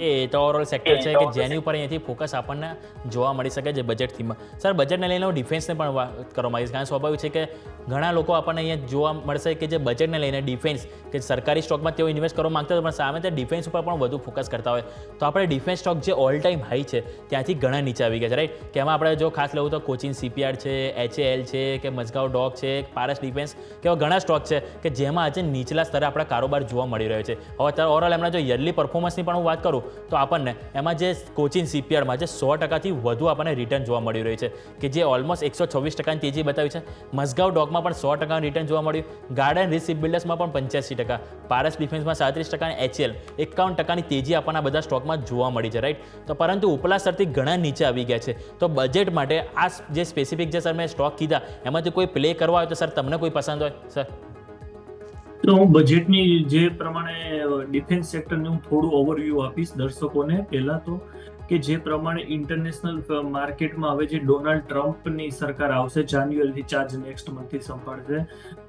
એ તો ઓવરઓલ સેક્ટર છે કે જેની ઉપર અહીંયાથી ફોકસ આપણને જોવા મળી શકે છે બજેટ થીમમાં. સર, બજેટને લઈને હું ડિફેન્સને પણ વાત કરવા માંગીશ કારણ સ્વાભાવિક છે કે ઘણા લોકો આપણને અહીંયા જોવા મળશે કે જે બજેટને લઈને ડિફેન્સ કે સરકારી સ્ટોકમાં તેઓ ઇન્વેસ્ટ કરવા માંગતા હોય પણ સામે તે ડિફેન્સ ઉપર પણ વધુ ફોકસ કરતા હોય. તો આપણે ડિફેન્સ સ્ટોક જે ઓલ ટાઈમ હાઈ છે ત્યાંથી ઘણા નીચે આવી ગયા છે, રાઈટ? કે એમાં આપણે જો ખાસ લેવું તો કોચિન CPR છે, HAL છે કે મઝગાંવ ડોક છે, પારસ ડિફેન્સ કે એવા ઘણા સ્ટોક છે કે જેમાં આજે નીચલા સ્તરે આપણા કારોબાર જોવા મળી રહ્યો છે. હવે અત્યારે ઓવરઓલ એમના જો યરલી પરફોર્મન્સની પણ હું વાત કરું તો આપણને એમાં જે કોચિન શિપયાર્ડમાં જે 100%થી વધુ આપણને રિટર્ન જોવા મળી રહ્યું છે કે જે ઓલમોસ્ટ 126% તેજી બતાવી છે. મઝગાંવ ડોકમાં પણ 100% રિટર્ન જોવા મળ્યું. ગાર્ડન રીચ શિપ બિલ્ડર્સમાં પણ 85%, પારસ ડિફેન્સમાં 37% અને HCL 51%ની તેજી આપણને બધા સ્ટોકમાં જોવા મળી છે, રાઈટ. તો પરંતુ ઉપલા સ્તરથી ઘણા નીચે આવી ગયા છે. તો બજેટ માટે આ જે સ્પેસિફિક જે સર મેં સ્ટોક કીધા એમાંથી કોઈ પ્લે કરવા હોય તો સર તમને કોઈ પસંદ હોય સર? તો હું બજેટની જે પ્રમાણે ડિફેન્સ સેક્ટરને હું થોડું ઓવરવ્યૂ આપીશ દર્શકોને. પહેલા તો કે જે પ્રમાણે ઇન્ટરનેશનલ માર્કેટમાં હવે જે ડોનાલ્ડ ટ્રમ્પની સરકાર આવશે, જાન્યુઆરીથી ચાર્જ નેક્સ્ટ મંથથી સંભાળશે.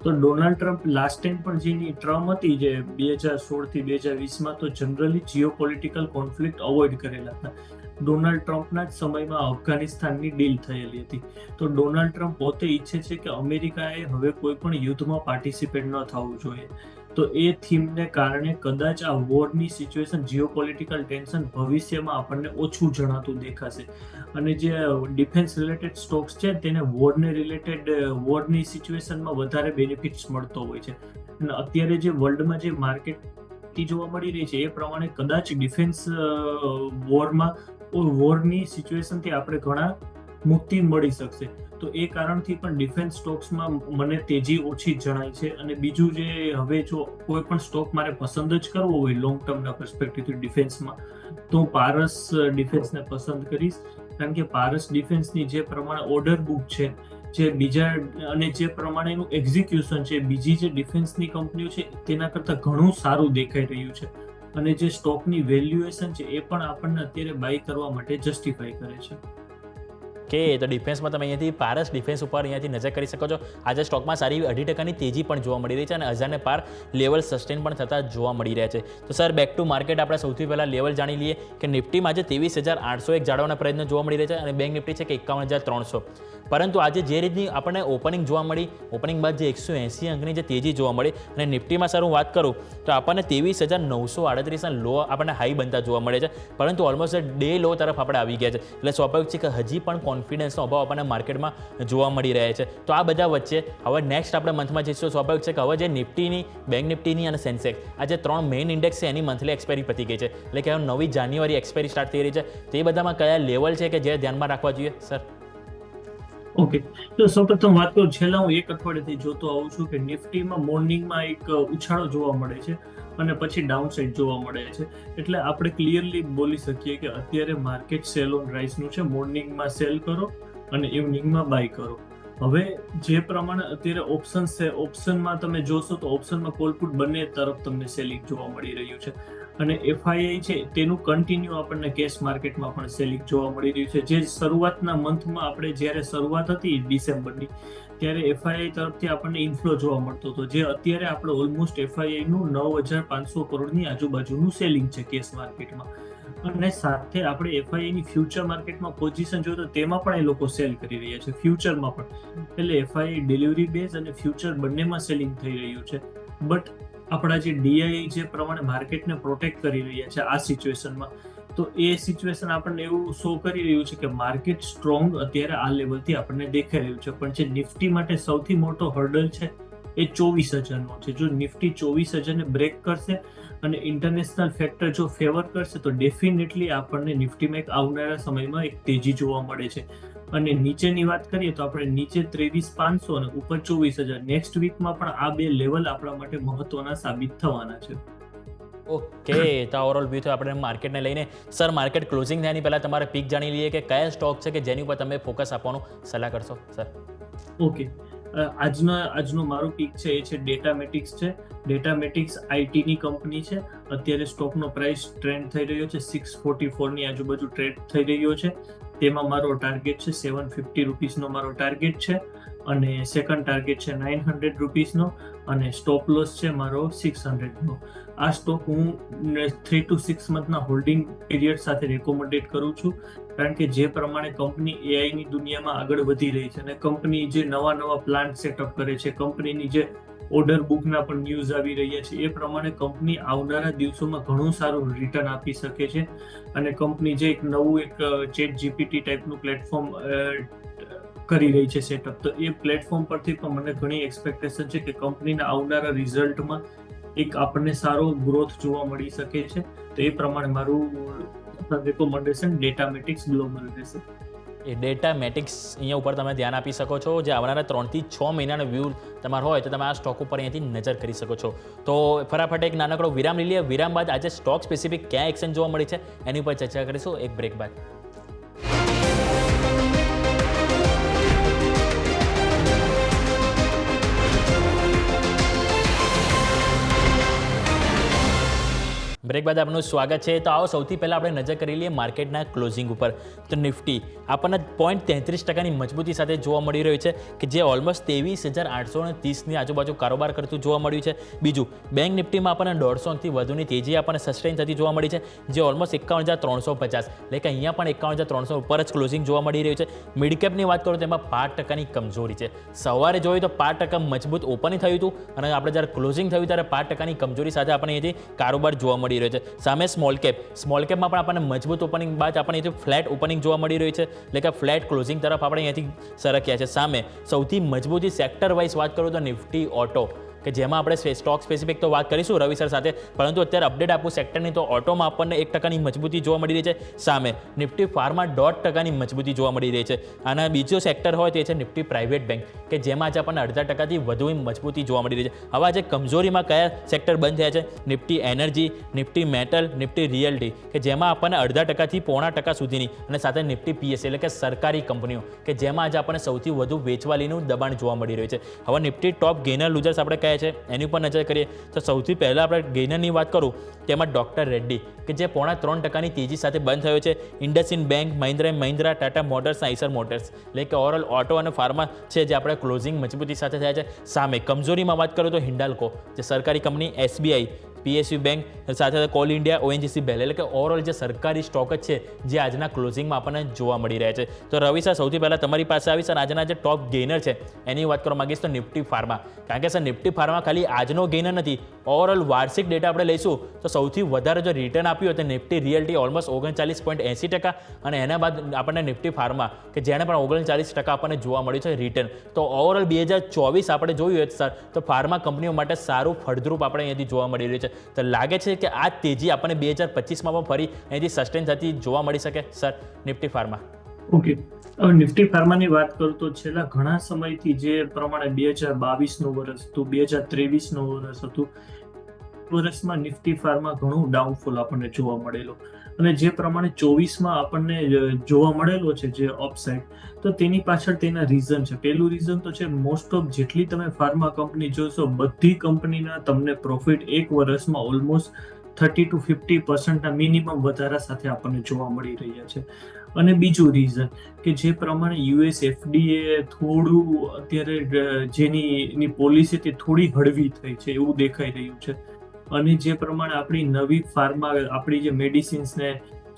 તો ડોનાલ્ડ ટ્રમ્પ લાસ્ટ ટાઈમ પણ જેની ટર્મ હતી જે 2016થી 2020માં, તો જનરલી જીઓપોલિટિકલ કોન્ફ્લિક્ટ અવોઇડ કરેલા હતા. ડોનાલ્ડ ટ્રમ્પના જ સમયમાં અફઘાનિસ્તાનની ડીલ થયેલી હતી. તો ડોનાલ્ડ ટ્રમ્પ પોતે ઈચ્છે છે કે અમેરિકાએ હવે કોઈ પણ યુદ્ધમાં પાર્ટિસિપેટ ન થવું જોઈએ. તો એ થીમને કારણે કદાચ આ વોરની સિચ્યુએશન, જીઓપોલિટિકલ ટેન્શન ભવિષ્યમાં આપણને ઓછું જણાતું દેખાશે. અને જે ડિફેન્સ રિલેટેડ સ્ટોક્સ છે તેને વોરની સિચ્યુએશનમાં વધારે બેનિફિટ્સ મળતો હોય છે. અને અત્યારે જે વર્લ્ડમાં જે માર્કેટ જોવા મળી રહી છે એ પ્રમાણે કદાચ ડિફેન્સ વોરની સિચ્યુએશનથી આપણે ઘણા મુક્તિ મળી શકશે. તો એ કારણથી પણ ડિફેન્સ સ્ટોક્સમાં મને તેજી ઓછી જણાય છે. અને બીજું જે હવે જો કોઈ પણ સ્ટોક મારે પસંદ જ કરવો હોય લોંગ ટર્મના પર્સપેક્ટિવથી ડિફેન્સમાં, તો હું પારસ ડિફેન્સને પસંદ કરીશ. કારણ કે પારસ ડિફેન્સની જે પ્રમાણે ઓર્ડર બુક છે, જે બીજા અને જે પ્રમાણે એનું એક્ઝિક્યુશન છે બીજી જે ડિફેન્સની કંપનીઓ છે તેના કરતાં ઘણું સારું દેખાઈ રહ્યું છે. અને જે સ્ટોકની વેલ્યુએશન છે એ પણ આપણને અત્યારે બાય કરવા માટે જસ્ટિફાઈ કરે છે. કે તો ડિફેન્સમાં તમે અહીંયાથી પારસ ડિફેન્સ ઉપર અહીંયાથી નજર કરી શકો છો. આજે સ્ટોકમાં સારી 2% તેજી પણ જોવા મળી રહી છે અને 1000ને પાર લેવલ સસ્ટેન પણ થતા જોવા મળી રહ્યા છે. તો સર બેક ટુ માર્કેટ આપણે સૌથી પહેલાં લેવલ જાણી લઈએ કે નિફ્ટીમાં આજે 23,801 જાળવવાના પ્રયત્નો જોવા મળી રહ્યા છે અને બેંક નિફ્ટી છે કે 51,300. પરંતુ આજે જે રીતની આપણને ઓપનિંગ જોવા મળી, ઓપનિંગ બાદ જે 180 અંકની જે તેજી જોવા મળી અને નિફ્ટીમાં સર હું વાત કરું તો આપણને 23,938ના લો આપણને હાઈ બનતા જોવા મળે છે. પરંતુ ઓલમોસ્ટ ડે લો તરફ આપણે આવી ગયા છે. એટલે સ્વાભાવિક છે કે હજી પણ કોન્ફિડન્સનો અભાવ આપણને માર્કેટમાં જોવા મળી રહે છે. તો આ બધા વચ્ચે હવે નેક્સ્ટ આપણે મંથમાં જઈશું. સ્વાભાવિક છે કે હવે જે નિફ્ટીની, બેંક નિફ્ટીની અને સેન્સેક્સ આ જે 3 મેઇન ઇન્ડેક્સ છે એની મંથલી એક્સપાયરી પતી ગઈ છે. એટલે કે હવે નવી જાન્યુઆરી એક્સપાયરી સ્ટાર્ટ થઈ રહી છે. તે બધામાં કયા લેવલ છે કે જે ધ્યાનમાં રાખવા જોઈએ સર? ઓકે, તો સૌપ્રથમ વાત કરું, છેલ્લા હું એક અઠવાડિયાથી જોતો આવું છું કે નિફ્ટીમાં મોર્નિંગમાં એક ઉછાળો જોવા મળે છે અને પછી ડાઉન સાઇડ જોવા મળે છે. એટલે આપણે ક્લિયરલી બોલી શકીએ કે અત્યારે માર્કેટ સેલ ઓન રાઇઝનું છે. મોર્નિંગમાં સેલ કરો અને ઇવનિંગમાં બાય કરો. હવે જે પ્રમાણે અત્યારે ઓપ્શન્સ છે, ઓપ્શનમાં તમે જોશો તો ઓપ્શનમાં કોલ પુટ બંને તરફ તમને સેલિંગ જોવા મળી રહ્યું છે. અને FII છે તેનું કન્ટિન્યુ આપણને કેશ માર્કેટમાં પણ સેલિંગ જોવા મળી રહ્યું છે. જે શરૂઆતના મંથમાં આપણે જ્યારે શરૂઆત હતી ડિસેમ્બરની ત્યારે FII તરફથી આપણને ઇન્ફ્લો જોવા મળતો હતો, જે અત્યારે આપણે ઓલમોસ્ટ FII નું 9,500 કરોડની આજુબાજુનું સેલિંગ છે કેશ માર્કેટમાં. અને સાથે આપણે FII ની ફ્યુચર માર્કેટમાં પોઝિશન જોઈએ તો તેમાં પણ એ લોકો સેલ કરી રહ્યા છે, ફ્યુચરમાં પણ. એટલે FII ડિલિવરી બેઝ અને ફ્યુચર બંનેમાં સેલિંગ થઈ રહ્યું છે. બટ આપણા જે DII જે પ્રમાણે માર્કેટને પ્રોટેક્ટ કરી રહ્યા છે આ સિચ્યુએશનમાં, તો એ સિચ્યુએશન આપણને એવું શો કરી રહ્યું છે કે માર્કેટ સ્ટ્રોંગ અત્યારે આ લેવલથી આપણને દેખાઈ રહ્યું છે. પણ જે નિફ્ટી માટે સૌથી મોટો હર્ડલ છે એ 24,000નો છે. જો નિફ્ટી 24,000ને બ્રેક કરશે અને ઇન્ટરનેશનલ ફેક્ટર જો ફેવર કરશે તો ડેફિનેટલી આપણને નિફ્ટીમાં એક આવનારા સમયમાં એક તેજી જોવા મળે છે. અને નીચેની વાત કરીએ તો આપણે નીચે 23,500 અને ઉપર 24,000 નેક્સ્ટ વીકમાં પણ આ બે લેવલ આપણા માટે મહત્વના સાબિત થવાના છે. ઓકે, તો ઓવરઓલ વ્યૂ થયો આપણે માર્કેટને લઈને. સર માર્કેટ ક્લોઝિંગ થયાની પહેલાં તમારે પીક જાણી લઈએ કે કયા સ્ટોક છે કે જેની ઉપર તમે ફોકસ આપવાનું સલાહ કરશો સર? ઓકે, આજનો મારો પીક છે એ છે ડેટામેટિક્સ છે. ડેટામેટિક્સ આઈટીની કંપની છે. અત્યારે સ્ટોકનો પ્રાઇસ ટ્રેન્ડ થઈ રહ્યો છે 644ની આજુબાજુ ટ્રેડ થઈ રહ્યો છે. તેમાં મારો ટાર્ગેટ છે 750 રૂપીસનો મારો ટાર્ગેટ છે અને સેકન્ડ ટાર્ગેટ છે 900 રૂપીસનો અને સ્ટોપ લોસ છે મારો 600નો. આ સ્ટોક હું 3 to 6 મંથના હોલ્ડિંગ પીરિયડ સાથે રેકોમેન્ડેડ કરું છું. કારણ કે જે પ્રમાણે કંપની AIની દુનિયામાં આગળ વધી રહી છે અને કંપની જે નવા પ્લાન્ટ સેટઅપ કરે છે, કંપનીની જે ઓર્ડર બુકના પણ ન્યૂઝ આવી રહ્યા છે, એ પ્રમાણે કંપની આવનારા દિવસોમાં ઘણું સારું રિટર્ન આપી શકે છે. અને કંપની જે એક નવું ચેટ GPT ટાઈપનું પ્લેટફોર્મ કરી રહી છે સેટઅપ, તો એ પ્લેટફોર્મ પરથી પણ મને ઘણી એક્સપેક્ટેશન છે કે કંપનીના આવનારા રિઝલ્ટમાં એક આપણને સારો ગ્રોથ જોવા મળી શકે છે. તો એ પ્રમાણે મારું રેકોમેન્ડેશન ડેટામેટિક્સ ગ્લોબલ રહેશે. એ ડેટા મેટિક્સ અહીંયા ઉપર તમે ધ્યાન આપી શકો છો. જે આવનારા 3 થી 6 મહિનાનો વ્યૂ તમારો હોય તો તમે આ સ્ટોક ઉપર અહીંયાથી નજર કરી શકો છો. તો ફટાફટ એક નાનકડો વિરામ લઈ લઈએ. વિરામ બાદ આજે સ્ટોક સ્પેસિફિક ક્યાં એક્શન જોવા મળી છે એની ઉપર ચર્ચા કરીશું એક બ્રેક બાદ. બ્રેક બાદ આપનું સ્વાગત છે. તો આવો સૌથી પહેલાં આપણે નજર કરી લઈએ માર્કેટના ક્લોઝિંગ ઉપર. તો નિફ્ટી આપણને 0.33% મજબૂતી સાથે જોવા મળી રહ્યું છે કે જે ઓલમોસ્ટ 23,830ની આજુબાજુ કારોબાર કરતું જોવા મળ્યું છે. બીજું બેંક નિફ્ટીમાં આપણને 150થી વધુની તેજી આપણને સસ્ટેન થતી જોવા મળી છે, જે ઓલમોસ્ટ 51,350 એટલે કે અહીંયા પણ 51,300 ઉપર જ ક્લોઝિંગ જોવા મળી રહ્યું છે. મિડ કેપની વાત કરું તો એમાં 5%ની કમજોરી છે. સવારે જોઈએ તો 5% મજબૂત ઓપનિંગ થયું હતું અને આપણે જ્યારે ક્લોઝિંગ થયું ત્યારે 5%ની કમજોરી સાથે આપણે અહીંથી કારોબાર જોવા મળી રહ્યો છે. સામે સ્મોલ કેપમાં પણ આપણને મજબૂત ઓપનિંગ બાદ આપણને અહીંથી ફ્લેટ ઓપનિંગ જોવા મળી રહ્યું છે, એટલે કે ફ્લેટ ક્લોઝિંગ તરફ આપણે અહીંયાથી સરક્યા છે. સામે સૌથી મજબૂતી સેક્ટર વાઇઝ વાત કરું તો નિફ્ટી ઓટો કે જેમાં આપણે સ્ટોક સ્પેસિફિક તો વાત કરીશું રવિ સર સાથે, પરંતુ અત્યારે અપડેટ આપું સેક્ટરની તો ઓટોમાં આપણને 1%ની મજબૂતી જોવા મળી રહી છે. સામે નિફ્ટી ફાર્મા 1.5%ની મજબૂતી જોવા મળી રહી છે. અને બીજો સેક્ટર હોય તે છે નિફ્ટી પ્રાઇવેટ બેંક કે જેમાં આજે આપણને 0.5%થી વધુ મજબૂતી જોવા મળી રહી છે. હવે આજે કમજોરીમાં કયા સેક્ટર બંધ થયા છે? Nifty energy, Nifty metal, Nifty realty કે જેમાં આપણને 0.5%થી 0.5% સુધીની અને સાથે નિફ્ટી પીએસસી એટલે કે સરકારી કંપનીઓ કે જેમાં આજે આપણને સૌથી વધુ વેચવાલીનું દબાણ જોવા મળી રહ્યું છે. હવે નિફ્ટી ટોપ ગેનર લૂઝર્સ આપણે કહે છે એની ઉપર નજર કરીએ તો સૌથી પહેલાં આપણે ગેનરની વાત કરું તેમાં ડોક્ટર રેડ્ડી કે જે 0.3%ની તેજી સાથે બંધ થયો છે. IndusInd bank, Mahindra, Tata motors, Eicher motors એટલે કે ઓવરઓલ ઓટો અને ફાર્મા છે જે આપણે ક્લોઝિંગ મજબૂતી સાથે થયા છે. સામે કમજોરીમાં વાત કરું તો હિન્ડાલ્કો જે સરકારી કંપની, એસબીઆઈ, પીએસયુ બેંક સાથે કોલ ઇન્ડિયા, ઓએનજીસી બેલ એટલે કે ઓવરઓલ જે સરકારી સ્ટોક જ છે જે આજના ક્લોઝિંગમાં આપણને જોવા મળી રહ્યા છે. તો રવિ સર સૌથી પહેલાં તમારી પાસે આવી સર આજના જે ટોપ ગેઇનર છે એની વાત કરવા માંગીશ તો નિફ્ટી ફાર્મા, કારણ કે સર નિફ્ટી ફાર્મા ખાલી આજનો ગેઇનર નથી, ઓવરઓલ વાર્ષિક ડેટા આપણે લઈશું તો સૌથી વધારે જો રિટર્ન આપ્યું હોય તો નિફ્ટી રિયલ્ટી ઓલમોસ્ટ 39.80% અને એના બાદ આપણને નિફ્ટી ફાર્મા કે જેને પણ 39% આપણને જોવા મળ્યું છે રિટર્ન. તો ઓવરઓલ 2024 આપણે જોયું હોય સર તો ફાર્મા કંપનીઓ માટે સારું ફળદ્રુપ આપણે અહીંયાથી જોવા મળી રહ્યું છે. તો લાગે છે કે આ તેજી આપણને 2025માં પણ ફરી અહીંથી સસ્ટેન થતી જોવા મળી શકે સર નિફ્ટી ફાર્મા? ઓકે, હવે નિફ્ટી ફાર્માની વાત કરું તો છેલ્લા ઘણા સમયથી જે પ્રમાણે 2022નું વર્ષ હતું, 2023નું વર્ષ હતું, વર્ષમાં નિફ્ટી ફાર્મા ઘણું ડાઉનફોલ આપણને જોવા મળેલો અને જે પ્રમાણે 24માં આપણને જોવા મળેલો છે જે અપસાઇડ, તો તેની પાછળ તેના રીઝન છે. પહેલું રીઝન તો છે મોસ્ટ ઓફ જેટલી તમે ફાર્મા કંપની જોશો બધી કંપનીના તમને પ્રોફિટ એક વર્ષમાં ઓલમોસ્ટ 30 to 50% મિનિમમ વધારા સાથે આપણને જોવા મળી રહ્યા છે. અને બીજું રીઝન કે જે પ્રમાણે યુએસ એફડીએ થોડું અત્યારે જેની પોલિસી તે થોડી હળવી થઈ છે એવું દેખાઈ રહ્યું છે. અને જે પ્રમાણે આપણી નવી ફાર્મા આપણી જે મેડિસિન્સને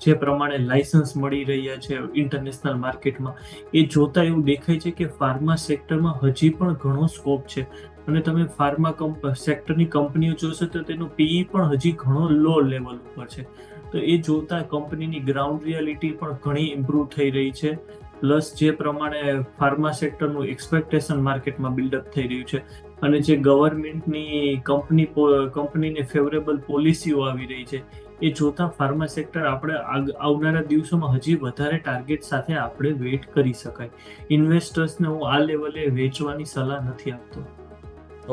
જે પ્રમાણે લાયસન્સ મળી રહ્યા છે ઇન્ટરનેશનલ માર્કેટમાં, એ જોતા એવું દેખાય છે કે ફાર્મા સેક્ટરમાં હજી પણ ઘણો સ્કોપ છે. અને તમે ફાર્મા સેક્ટરની કંપનીઓ જોશો તો તેનો પીઈ પણ હજી ઘણો લો લેવલ ઉપર છે. તો એ જોતા કંપનીની ગ્રાઉન્ડ રિયાલિટી પણ ઘણી ઇમ્પ્રૂવ થઈ રહી છે. પ્લસ જે પ્રમાણે ફાર્મા સેક્ટરનું એક્સપેક્ટેશન માર્કેટમાં બિલ્ડઅપ થઈ રહ્યું છે અને જે ગવર્મેન્ટની કંપનીને ફેવરેબલ પોલિસીઓ આવી રહી છે એ જોતા ફાર્મા સેક્ટર આપણે આવનારા દિવસોમાં હજી વધારે ટાર્ગેટ સાથે આપણે વેઇટ કરી શકાય. ઇન્વેસ્ટર્સને હું આ લેવલે વેચવાની સલાહ નથી આપતો.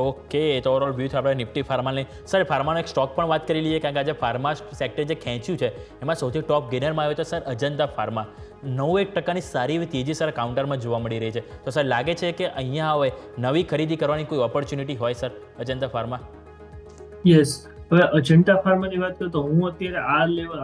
ઓકે, તો ઓવરઓલ વ્યૂ આપણે નિફ્ટી ફાર્માની સર ફાર્માનો એક સ્ટોક પણ વાત કરી લઈએ, કારણ કે આજે ફાર્મા સેક્ટર જે ખેંચ્યું છે એમાં સૌથી ટોપ ગેનરમાં આવ્યો તો સર અજંતા ફાર્મા 9% સારી એવી તેજી સર કાઉન્ટરમાં જોવા મળી રહી છે. તો સર લાગે છે કે અહીંયા હવે નવી ખરીદી કરવાની કોઈ ઓપોર્ચ્યુનિટી હોય સર અજંતા ફાર્મા? યસ, હવે અજંટા ફાર્માની વાત કરું તો હું અત્યારે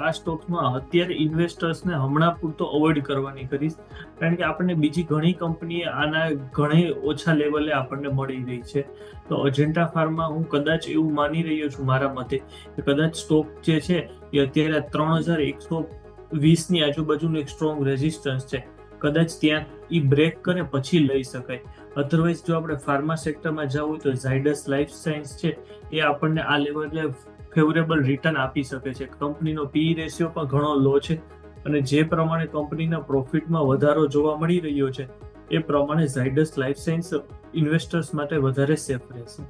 આ સ્ટોક્સમાં અત્યારે ઇન્વેસ્ટર્સને હમણાં પૂરતો અવોઇડ કરવાની કરીશ, કારણ કે આપણને બીજી ઘણી કંપની આના ઘણી ઓછા લેવલે આપણને મળી રહી છે. તો અજંટા ફાર્મા હું કદાચ એવું માની રહ્યો છું મારા મતે કે કદાચ સ્ટોક જે છે એ અત્યારે 3120ની આજુબાજુનું એક સ્ટ્રોંગ રેઝિસ્ટન્સ છે, કદાચ ત્યાં એ બ્રેક કરે પછી લઈ શકાય. અધરવાઇઝ જો આપણે ફાર્મા સેક્ટરમાં જવું હોય તો ઝાયડસ લાઈફ સાયન્સ છે એ આપણને આ લેવલે ફેવરેબલ રિટર્ન આપી શકે છે. કંપનીનો પીઈ રેશિયો પણ ઘણો લો છે અને જે પ્રમાણે કંપનીના પ્રોફિટમાં વધારો જોવા મળી રહ્યો છે એ પ્રમાણે ઝાયડસ લાઈફ સાયન્સ ઇન્વેસ્ટર્સ માટે વધારે સેફ રહેશે.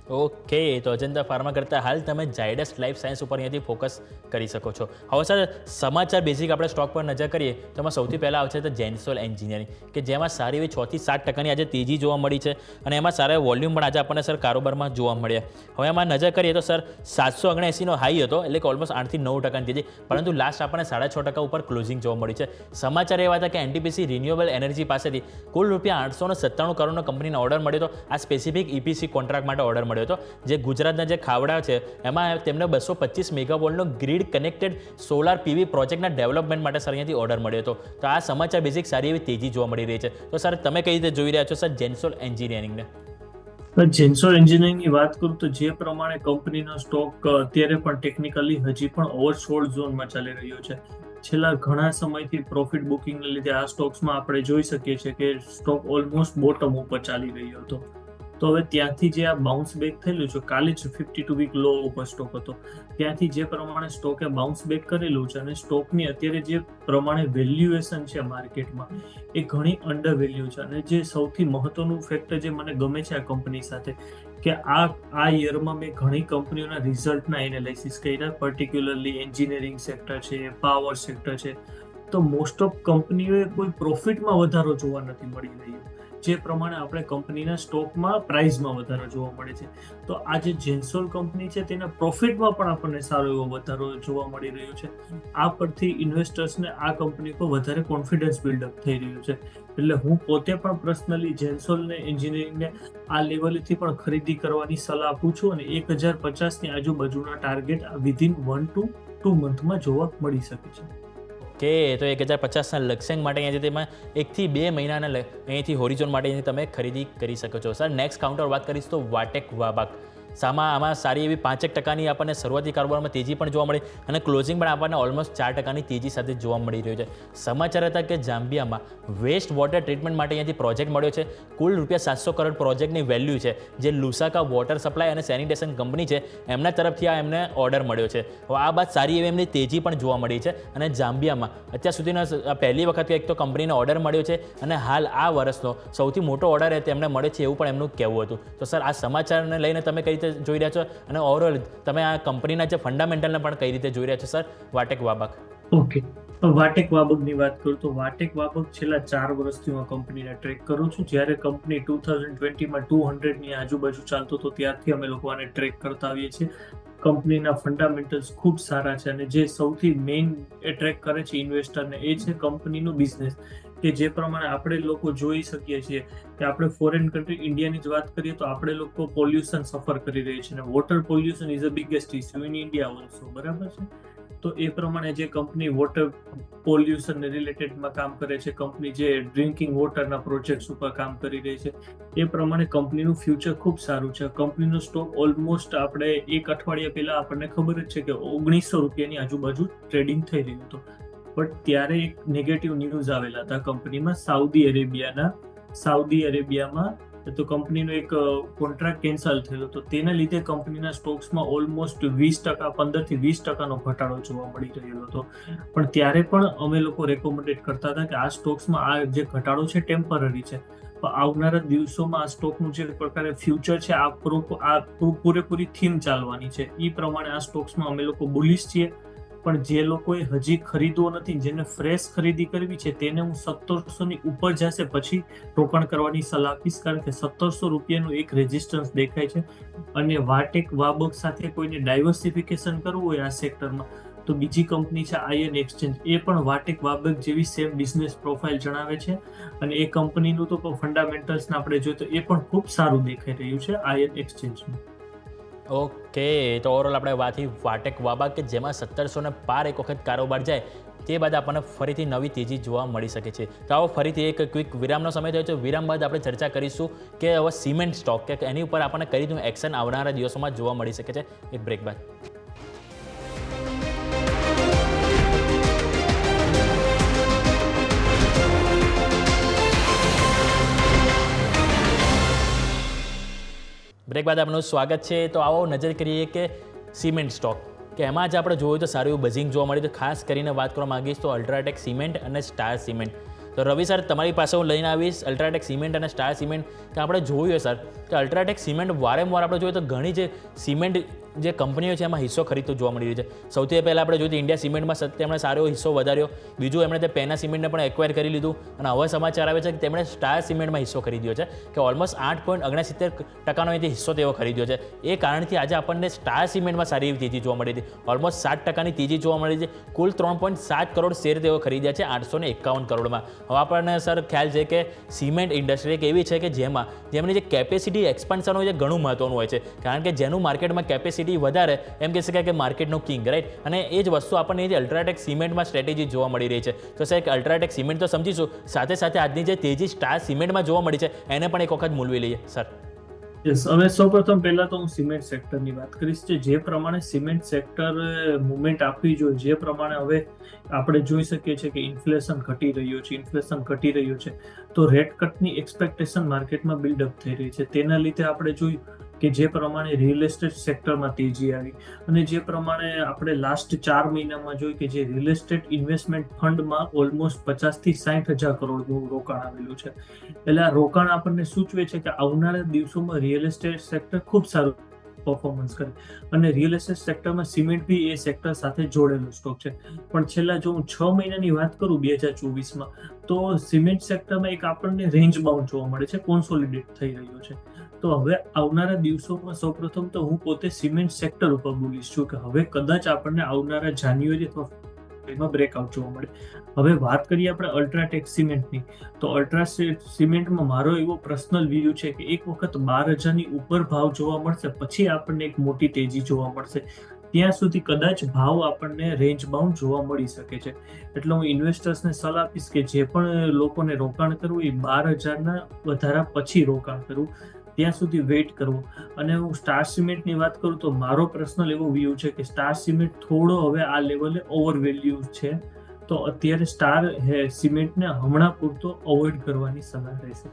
ઓકે, તો અજંતા ફાર્મા કરતાં હાલ તમે ઝાયડસ લાઈફ સાયન્સ ઉપર અહીંયાથી ફોકસ કરી શકો છો. હવે સર સમાચાર બેઝિક આપણે સ્ટોક પર નજર કરીએ તો એમાં સૌથી પહેલાં આવશે તો જેન્સોલ એન્જિનિયરિંગ, કે જેમાં સારી એવી 6 થી 7% આજે તેજી જોવા મળી છે અને એમાં સારા વોલ્યુમ પણ આજે આપણને સર કારોબારમાં જોવા મળ્યા. હવે એમાં નજર કરીએ તો સર 779નો હાઈ હતો, એટલે કે ઓલમોસ્ટ 8 થી 9% તેજી, પરંતુ લાસ્ટ આપણને 6.5% ઉપર ક્લોઝિંગ જોવા મળી છે. સમાચાર એવા હતા કે એનટીપીસી રિન્યુએબલ એનર્જી પાસેથી કુલ ₹897 કરોડનો કંપનીનો ઓર્ડર મળ્યો હતો. આ સ્પેસિફિક ઇપીસી કોન્ટ્રાક્ટ માટે ઓર્ડર મળ્યો હતો, જે ગુજરાતના જે ખાવડા છે એમાં તેમને 225 મેગાવોલ્ટનો ગ્રીડ કનેક્ટેડ સોલાર પીવી પ્રોજેક્ટના ડેવલપમેન્ટ માટે સર અહીંયાથી ઓર્ડર મળ્યો હતો. તો આ સમાચાર બેઝિક સારી એવી તેજી જોવા મળી રહી છે. તો સર તમે કઈ રીતે જોઈ રહ્યા છો સર જેન્સોલ એન્જિનિયરિંગને? જેન્સોલ એન્જિનિયરિંગની વાત કરું તો જે પ્રમાણે કંપનીનો સ્ટોક અત્યારે પણ ટેકનિકલી હજી પણ ઓવરસોલ્ડ ઝોનમાં ચાલી રહ્યો છે. છેલ્લા ઘણા સમયથી પ્રોફિટ બુકિંગને લીધે આ સ્ટોક્સમાં આપણે જોઈ શકીએ છીએ કે સ્ટોક ઓલમોસ્ટ બોટમ ઉપર ચાલી રહ્યો હતો. તો હવે ત્યાંથી જે આ બાઉન્સ બેક થયેલું છે, કાલે જ 52 વીક લો ઉપર સ્ટોક હતો, ત્યાંથી જે પ્રમાણે સ્ટોકે બાઉન્સ બેક કરેલું છે અને સ્ટોકની અત્યારે જે પ્રમાણે વેલ્યુએશન છે માર્કેટમાં એ ઘણી અંડર વેલ્યુ છે. અને જે સૌથી મહત્વનું ફેક્ટર જે મને ગમે છે આ કંપની સાથે, કે આ યરમાં મેં ઘણી કંપનીઓના રિઝલ્ટના એનાલિસિસ કર્યા, પર્ટિક્યુલરલી એન્જિનિયરિંગ સેક્ટર છે, પાવર સેક્ટર છે, તો મોસ્ટ ઓફ કંપનીઓએ કોઈ પ્રોફિટમાં વધારો જોવા નથી મળી રહ્યો, જે પ્રમાણે આપણે કંપનીના સ્ટોકમાં પ્રાઇસમાં વધારો જોવા મળે છે. તો આ જે જેન્સોલ કંપની છે તેના પ્રોફિટમાં પણ આપણને સારો એવો વધારો જોવા મળી રહ્યો છે. આ પરથી ઇન્વેસ્ટર્સને આ કંપની પર વધારે કોન્ફિડન્સ બિલ્ડઅપ થઈ રહ્યું છે. એટલે હું પોતે પણ પર્સનલી જેન્સોલને એન્જિનિયરિંગને આ લેવલથી પણ ખરીદી કરવાની સલાહ આપું છું અને 1050ની આજુબાજુના ટાર્ગેટ વિધિન 1 to 2 મંથમાં જોવા મળી શકે છે. કે તો 1050ના લક્ષ્યાંક માટે અહીંયાથી તેમાં 1 થી 2 મહિનાના અહીંયાથી હોરિઝોન માટે અહીંથી તમે ખરીદી કરી શકો છો. સર નેક્સ્ટ કાઉન્ટર વાત કરીશ તો વાટેક વાબાક, આમાં સારી એવી 5% આપણને શરૂઆતી કારોબારમાં તેજી પણ જોવા મળી અને ક્લોઝિંગ પણ આપણને ઓલમોસ્ટ 4% તેજી સાથે જોવા મળી રહ્યું છે. સમાચાર હતા કે જામ્બિયામાં વેસ્ટ વોટર ટ્રીટમેન્ટ માટે અહીંયાથી પ્રોજેક્ટ મળ્યો છે. કુલ ₹700 કરોડ પ્રોજેક્ટની વેલ્યુ છે, જે લુસાકા વોટર સપ્લાય અને સેનિટેશન કંપની છે એમના તરફથી આ એમને ઓર્ડર મળ્યો છે. હવે આ બાદ સારી એવી એમની તેજી પણ જોવા મળી છે અને જામ્બિયામાં અત્યાર સુધીનો પહેલી વખત એક તો કંપનીને ઓર્ડર મળ્યો છે અને હાલ આ વર્ષનો સૌથી મોટો ઓર્ડર તેમને મળે છે એવું પણ એમનું કહેવું હતું. તો સર આ સમાચારને લઈને તમે કઈ જોઈ રહ્યા છો અને ઓવરઓલ તમે આ કંપનીના જે ફંડામેન્ટલને પણ કઈ રીતે જોઈ રહ્યા છો સર વાટેક વાબક? ઓકે, વાટેક વાબકની વાત કરું તો વાટેક વાબક છેલ્લા 4 વર્ષથી હું કંપનીને ટ્રેક કરું છું. જ્યારે કંપની 2020માં 200ની આજુબાજુ ચાલતો હતો ત્યારથી અમે લોકો આને ટ્રેક કરતા આવીએ છીએ. કંપનીના ફંડામેન્ટલ્સ ખૂબ સારા છે અને જે સૌથી મેઇન એટ્રેક્ટ કરે છે ઇન્વેસ્ટરને એ છે કંપનીનું બિઝનેસ, કે જે પ્રમાણે આપણે લોકો જોઈ શકીએ છીએ કે આપણે ફોરેન કન્ટ્રી ઇન્ડિયાની જ વાત કરીએ તો આપણે લોકો પોલ્યુશન સફર કરી રહી છે અને water pollution is a biggest issue in India also, બરાબર છે. તો એ પ્રમાણે જે કંપની વોટર પોલ્યુશનને રિલેટેડમાં કામ કરે છે, કંપની જે ડ્રિંકિંગ વોટરના પ્રોજેક્ટ્સ ઉપર કામ કરી રહી છે, એ પ્રમાણે કંપનીનું ફ્યુચર ખૂબ સારું છે. કંપનીનો સ્ટોક ઓલમોસ્ટ આપણે એક અઠવાડિયા પહેલા આપણને ખબર જ છે કે ₹1900ની આજુબાજુ ટ્રેડિંગ થઈ રહ્યું હતું. બટ ત્યારે એક નેગેટિવ ન્યૂઝ આવેલા હતા કંપનીમાં, સાઉદી અરેબિયામાં તો કંપનીનો એક કોન્ટ્રાક્ટ કેન્સલ થયો હતો. તેના લીધે કંપનીના સ્ટોક્સમાં ઓલમોસ્ટ 15 થી 20% ઘટાડો જોવા મળી રહ્યો હતો. પણ ત્યારે પણ અમે લોકો રેકોમેન્ડેડ કરતા હતા કે આ સ્ટોક્સમાં આ જે ઘટાડો છે ટેમ્પરરી છે, પણ આવનારા દિવસોમાં આ સ્ટોકનું જે પ્રકારે ફ્યુચર છે આ પૂરેપૂરી થીમ ચાલવાની છે. એ પ્રમાણે આ સ્ટોક્સમાં અમે લોકો બુલિશ છીએ. પણ જે લોકોએ હજી ખરીદવો નથી, જેને ફ્રેશ ખરીદી કરવી છે, તેને હું 1700ની ઉપર જશે પછી રોકાણ કરવાની સલાહ આપીશ, કારણ કે ₹1700 એક રેઝિસ્ટન્સ દેખાય છે. અને વાટેક વાબક સાથે કોઈને ડાયવર્સિફિકેશન કરવું હોય આ સેક્ટરમાં તો બીજી કંપની છે આયન એક્સચેન્જ, એ પણ વાટેક વાબક જેવી સેમ બિઝનેસ પ્રોફાઇલ જણાવે છે અને એ કંપનીનું તો ફંડામેન્ટલ્સને આપણે જોઈએ તો એ પણ ખૂબ સારું દેખાઈ રહ્યું છે આયન એક્સચેન્જનું. ઓકે, તો ઓવરઓલ આપણે વાત વાટેક વાબક કે જેમાં 1700 પાર એક વખત કારોબાર જાય તે બાદ આપણને ફરીથી નવી તેજી જોવા મળી શકે છે. તો આવો ફરીથી એક ક્વિક વિરામનો સમય થયો છે. વિરામ બાદ આપણે ચર્ચા કરીશું કે હવે સિમેન્ટ સ્ટોક કે એની ઉપર આપણને કઈ રીતનું એક્શન આવનારા દિવસોમાં જોવા મળી શકે છે. એક બ્રેક બાદ. બ્રેક બાદ આપનું સ્વાગત છે. તો આવો નજર કરીએ કે સિમેન્ટ સ્ટોક કે એમાં જ આપણે જોયું તો સારું એવું બઝિંગ જોવા મળ્યું. તો ખાસ કરીને વાત કરવા માંગીશ તો અલ્ટ્રાટેક સિમેન્ટ અને સ્ટાર સિમેન્ટ. તો રવિ સર તમારી પાસે હું લઈને આવીશ અલ્ટ્રાટેક સિમેન્ટ અને સ્ટાર સિમેન્ટ. કે આપણે જોયું સર કે અલ્ટ્રાટેક સિમેન્ટ વારંવાર આપણે જોઈએ તો ઘણી જે સિમેન્ટ જે કંપનીઓ છે એમાં હિસ્સો ખરીદતો જોવા મળી રહ્યો છે. સૌથી પહેલાં આપણે જોઈએ ઇન્ડિયા સિમેન્ટમાં તેમણે સારો હિસ્સો વધાર્યો. બીજું એમણે તે પેના સિમેન્ટને પણ એક્વાયર કરી લીધું અને હવે સમાચાર આવે છે કે તેમણે સ્ટાર સિમેન્ટમાં હિસ્સો ખરીદ્યો છે કે ઓલમોસ્ટ 8.69% અહીંથી હિસ્સો તેઓ ખરીદ્યો છે. એ કારણથી આજે આપણને સ્ટાર સિમેન્ટમાં સારી એવી તેજી જોવા મળી હતી. ઓલમોસ્ટ 7% તેજી જોવા મળી છે. કુલ 3.7 કરોડ શેર તેઓ ખરીદ્યા છે 851 કરોડમાં. હવે આપણને સર ખ્યાલ છે કે સિમેન્ટ ઇન્ડસ્ટ્રી એક એવી છે કે જેમની જે કેપેસિટી એક્સપાન્શન હોય છે ઘણું મહત્વનું હોય છે. કારણ કે જેનું માર્કેટમાં કેપેસિટી વધારે એમ કહી શકાય કે માર્કેટનો કિંગ, રાઈટ. અને એ જ વસ્તુ આપણને જે અલ્ટ્રાટેક સિમેન્ટમાં સ્ટ્રેટેજી જોવા મળી રહી છે. તો સાહેબ અલ્ટ્રાટેક સિમેન્ટ તો સમજીશું, સાથે સાથે આજની જે તેજી સ્ટાર સિમેન્ટમાં જોવા મળી છે એને પણ એક વખત મૂલવી લઈએ સર. યસ, હવે સૌપ્રથમ પહેલા તો હું સિમેન્ટ સેક્ટરની વાત કરીશ. જે પ્રમાણે સિમેન્ટ સેક્ટર મુવમેન્ટ આપવી જોઈએ, જે પ્રમાણે હવે આપણે જોઈ શકીએ છીએ કે ઇન્ફ્લેશન ઘટી રહ્યું છે તો રેટ કટની એક્સપેક્ટેશન માર્કેટમાં બિલ્ડઅપ થઈ રહી છે. તેના લીધે આપણે જોયું કે જે પ્રમાણે રિયલ એસ્ટેટ સેક્ટરમાં તેજી આવી અને જે પ્રમાણે આપણે લાસ્ટ 4 મહિનામાં જોયું કે જે રિયલ એસ્ટેટ ઇન્વેસ્ટમેન્ટ ફંડમાં ઓલમોસ્ટ 50 થી 60 હજાર કરોડનું રોકાણ આવેલું છે. એટલે આ રોકાણ આપણને સૂચવે છે કે આવનારા દિવસોમાં રિયલ એસ્ટેટ સેક્ટર ખૂબ સારું પરફોર્મન્સ કરે અને રિયલ એસ્ટેટ સેક્ટરમાં સિમેન્ટ બી એ સેક્ટર સાથે જોડેલો સ્ટોક છે. પણ છેલ્લા જો હું 6 મહિનાની વાત કરું 2024માં તો સિમેન્ટ સેક્ટરમાં એક આપણને રેન્જ બાઉન્ડ જોવા મળે છે, કોન્સોલિડેટ થઈ રહ્યો છે. તો હવે આવનારા દિવસોમાં સૌપ્રથમ તો હું પોતે સિમેન્ટ સેક્ટર ઉપર બોલીશ છું કે હવે કદાચ આપણને આવનારા જાન્યુઆરી અથવા એમાં બ્રેકઆઉટ જોવા મળે. હવે વાત કરીએ આપણે અલ્ટ્રાટેક સિમેન્ટની, તો અલ્ટ્રાટેક સિમેન્ટમાં મારો એવો પર્સનલ વ્યૂ છે કે એક વખત 12,000ની ઉપર ભાવ જોવા મળશે પછી આપણને એક મોટી તેજી જોવા મળશે. ત્યાં સુધી કદાચ ભાવ આપણને રેન્જ બાઉન્ડ જોવા મળી શકે છે. એટલે હું ઇન્વેસ્ટર્સને સલાહ આપીશ કે જે પણ લોકોને રોકાણ કરવું એ 12,000ના વધારા પછી રોકાણ કરવું, ત્યાં સુધી વેઇટ કરવું. અને હું સ્ટાર સિમેન્ટની વાત કરું તો મારો પર્સનલ એવો વ્યૂ છે કે સ્ટાર સિમેન્ટ થોડો હવે આ લેવલે ઓવર વેલ્યુ છે. તો અત્યારે સ્ટાર સિમેન્ટને હમણાં પૂરતો અવોઇડ કરવાની સલાહ રહેશે.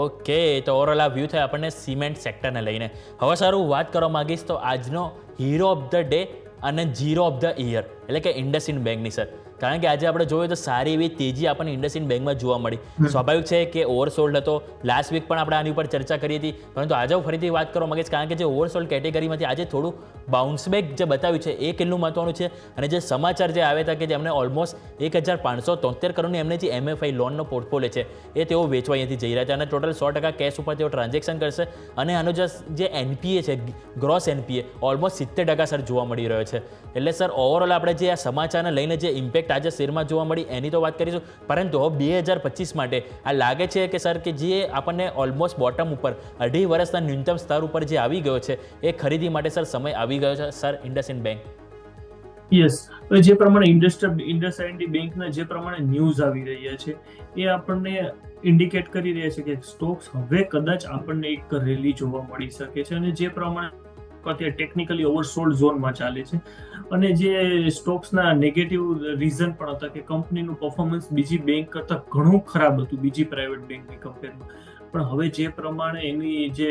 ઓકે, તો ઓવરઓલ આ વ્યૂ થાય આપણને સિમેન્ટ સેક્ટરને લઈને. હવે સર હું વાત કરવા માંગીશ તો આજનો હીરો ઓફ ધ ડે અને ઝીરો ઓફ ધ યર એટલે કે ઇન્ડસઇન્ડ બેંકની સર. કારણ કે આજે આપણે જોઈએ તો સારી એવી તેજી આપણને ઇન્ડસઇન્ડ બેંકમાં જોવા મળી. સ્વાભાવિક છે કે ઓવરસોલ્ડ હતો. લાસ્ટ વીક પણ આપણે આની ઉપર ચર્ચા કરી હતી, પરંતુ આજે હું ફરીથી વાત કરવા માંગીશ કારણ કે જે ઓવરસોલ્ડ કેટેગરીમાંથી આજે થોડું બાઉન્સ બેક જે બતાવ્યું છે એ કેટલું મહત્વનું છે. અને જે સમાચાર જે આવ્યા હતા કે જેમને ઓલમોસ્ટ 1,573 કરોડની એમને જે MFI લોનનો પોર્ટફોલિયો છે એ તેઓ વેચવા અહીંયાથી જઈ રહ્યા છે અને ટોટલ 100% કેશ ઉપર તેઓ ટ્રાન્ઝેક્શન કરશે. અને આનો જે NPA છે, ગ્રોસ NPA ઓલમોસ્ટ 70% સર જોવા મળી રહ્યો છે. એટલે સર ઓવરઓલ આપણે જે આ સમાચારને લઈને જે ઇમ્પેક્ટ આજે શેરમાં જોવા મળી એની તો વાત કરીશું, પરંતુ હવે 2025 માટે આ લાગે છે કે સર કે જે આપણને ઓલમોસ્ટ બોટમ ઉપર 2.5 વર્ષના ન્યૂનતમ સ્તર ઉપર જે આવી ગયો છે એ ખરીદી માટે સર સમય આવી ગયો છે સર ઇન્ડસઇન્ડ બેંક. યસ, જે પ્રમાણે ઇન્ડસઇન્ડ બેંકના જે પ્રમાણે ન્યૂઝ આવી રહ્યા છે એ આપણને ઇન્ડિકેટ કરી રહ્યા છે કે સ્ટોક્સ હવે કદાચ આપણને એક રેલી જોવા મળી શકે છે. અને જે પ્રમાણે અત્યારે ટેકનિકલી ઓવરસોલ્ડ ઝોનમાં ચાલે છે અને જે સ્ટોક્સના નેગેટિવ રીઝન પણ હતા કે કંપનીનું પરફોર્મન્સ બીજી બેંક કરતાં ઘણું ખરાબ હતું બીજી પ્રાઇવેટ બેંકની કમ્પેરમાં. પણ હવે જે પ્રમાણે એની જે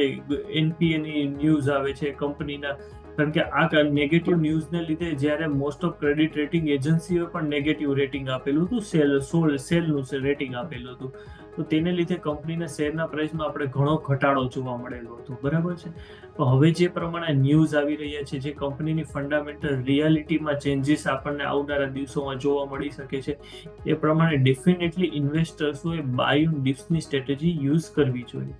NPAની ન્યૂઝ આવે છે કંપનીના, કારણ કે આ નેગેટિવ ન્યૂઝને લીધે જ્યારે મોસ્ટ ઓફ ક્રેડિટ રેટિંગ એજન્સીઓ પણ નેગેટિવ રેટિંગ આપેલું હતું, સેલનું રેટિંગ આપેલું હતું, તો તેને લીધે કંપનીના શેરના પ્રાઇસમાં આપણે ઘણો ઘટાડો જોવા મળેલો હતો. બરાબર છે. તો હવે જે પ્રમાણે ન્યૂઝ આવી રહ્યા છે જે કંપનીની ફંડામેન્ટલ રિયાલિટીમાં ચેન્જીસ આપણને આવનારા દિવસોમાં જોવા મળી શકે છે એ પ્રમાણે ડેફિનેટલી ઇન્વેસ્ટર્સોએ બાય ઓન ડિપ્સની સ્ટ્રેટેજી યુઝ કરવી જોઈએ.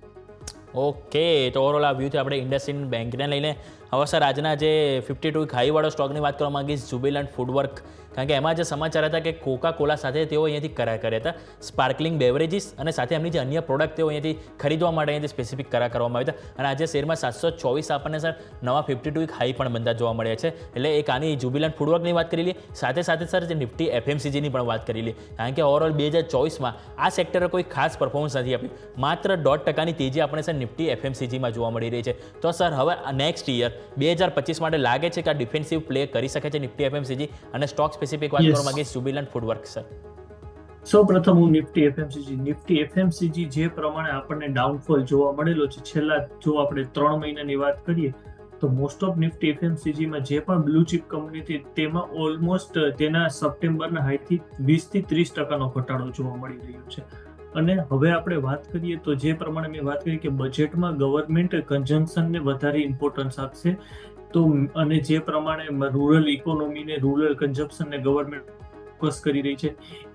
ઓકે, તો ઓવરઓલ આ વ્યૂથી આપણે ઇન્ડસઇન્ડ બેંકને લઈને હવે સર આજના જે 52 હાઈવાળો સ્ટોકની વાત કરવા માંગીશ જુબિલન્ટ ફૂડવર્ક. કારણ કે એમાં જે સમાચાર હતા કે કોકા કોલા સાથે તેઓ અહીંયાથી કરાર કર્યા હતા, સ્પાર્કલિંગ બેવરેજીસ અને સાથે એમની જે અન્ય પ્રોડક્ટ તેઓ અહીંયાથી ખરીદવા માટે અહીંયાથી સ્પેસિફિક કરાર કરવામાં આવ્યા હતા. અને આજે શેરમાં 724 આપણને સર નવા 52 હાઈ પણ બનતા જોવા મળ્યા છે. એટલે એક આની જુબિલન્ટ ફૂડવર્કની વાત કરી લઈએ, સાથે સાથે સર જે નિફ્ટી FMCGની પણ વાત કરી લઈએ. કારણ કે ઓવરઓલ 2024માં આ સેક્ટરે કોઈ ખાસ પરફોર્મન્સ નથી આપ્યું, માત્ર 1.5%ની તેજી આપણે સર નિફ્ટી FMCGમાં જોવા મળી રહી છે. તો સર હવે નેક્સ્ટ યર 2025 માટે લાગે છે કે આ ડિફેન્સિવ પ્લે કરી શકે છે નિફ્ટી FMCG અને સ્ટોક સ્પેસિફિક વાત કરવા માંગીશ જુબિલન્ટ ફૂડવર્ક સર. સૌ પ્રથમ હું નિફ્ટી FMCG જે પ્રમાણે આપણને ડાઉનફોલ જોવા મળેલો છે છેલ્લા જો આપણે 3 મહિનાની વાત કરીએ તો મોસ્ટ ઓફ નિફ્ટી એફએમસીજીમાં જે પણ બ્લુ ચીપ કંપની હતી તેમાં ઓલમોસ્ટ તેના સપ્ટેમ્બરના હાઈથી 20 થી 30% ઘટાડો જોવા મળી રહ્યો છે. અને હવે આપણે વાત કરીએ તો જે પ્રમાણે મેં વાત કરી કે બજેટમાં ગવર્મેન્ટ કન્ઝમ્પશનને વધારે ઇમ્પોર્ટન્સ આપશે, તો અને જે પ્રમાણે રૂરલ ઇકોનોમીને રૂરલ કન્ઝમ્પશનને ગવર્મેન્ટ ફોકસ કરી રહી છે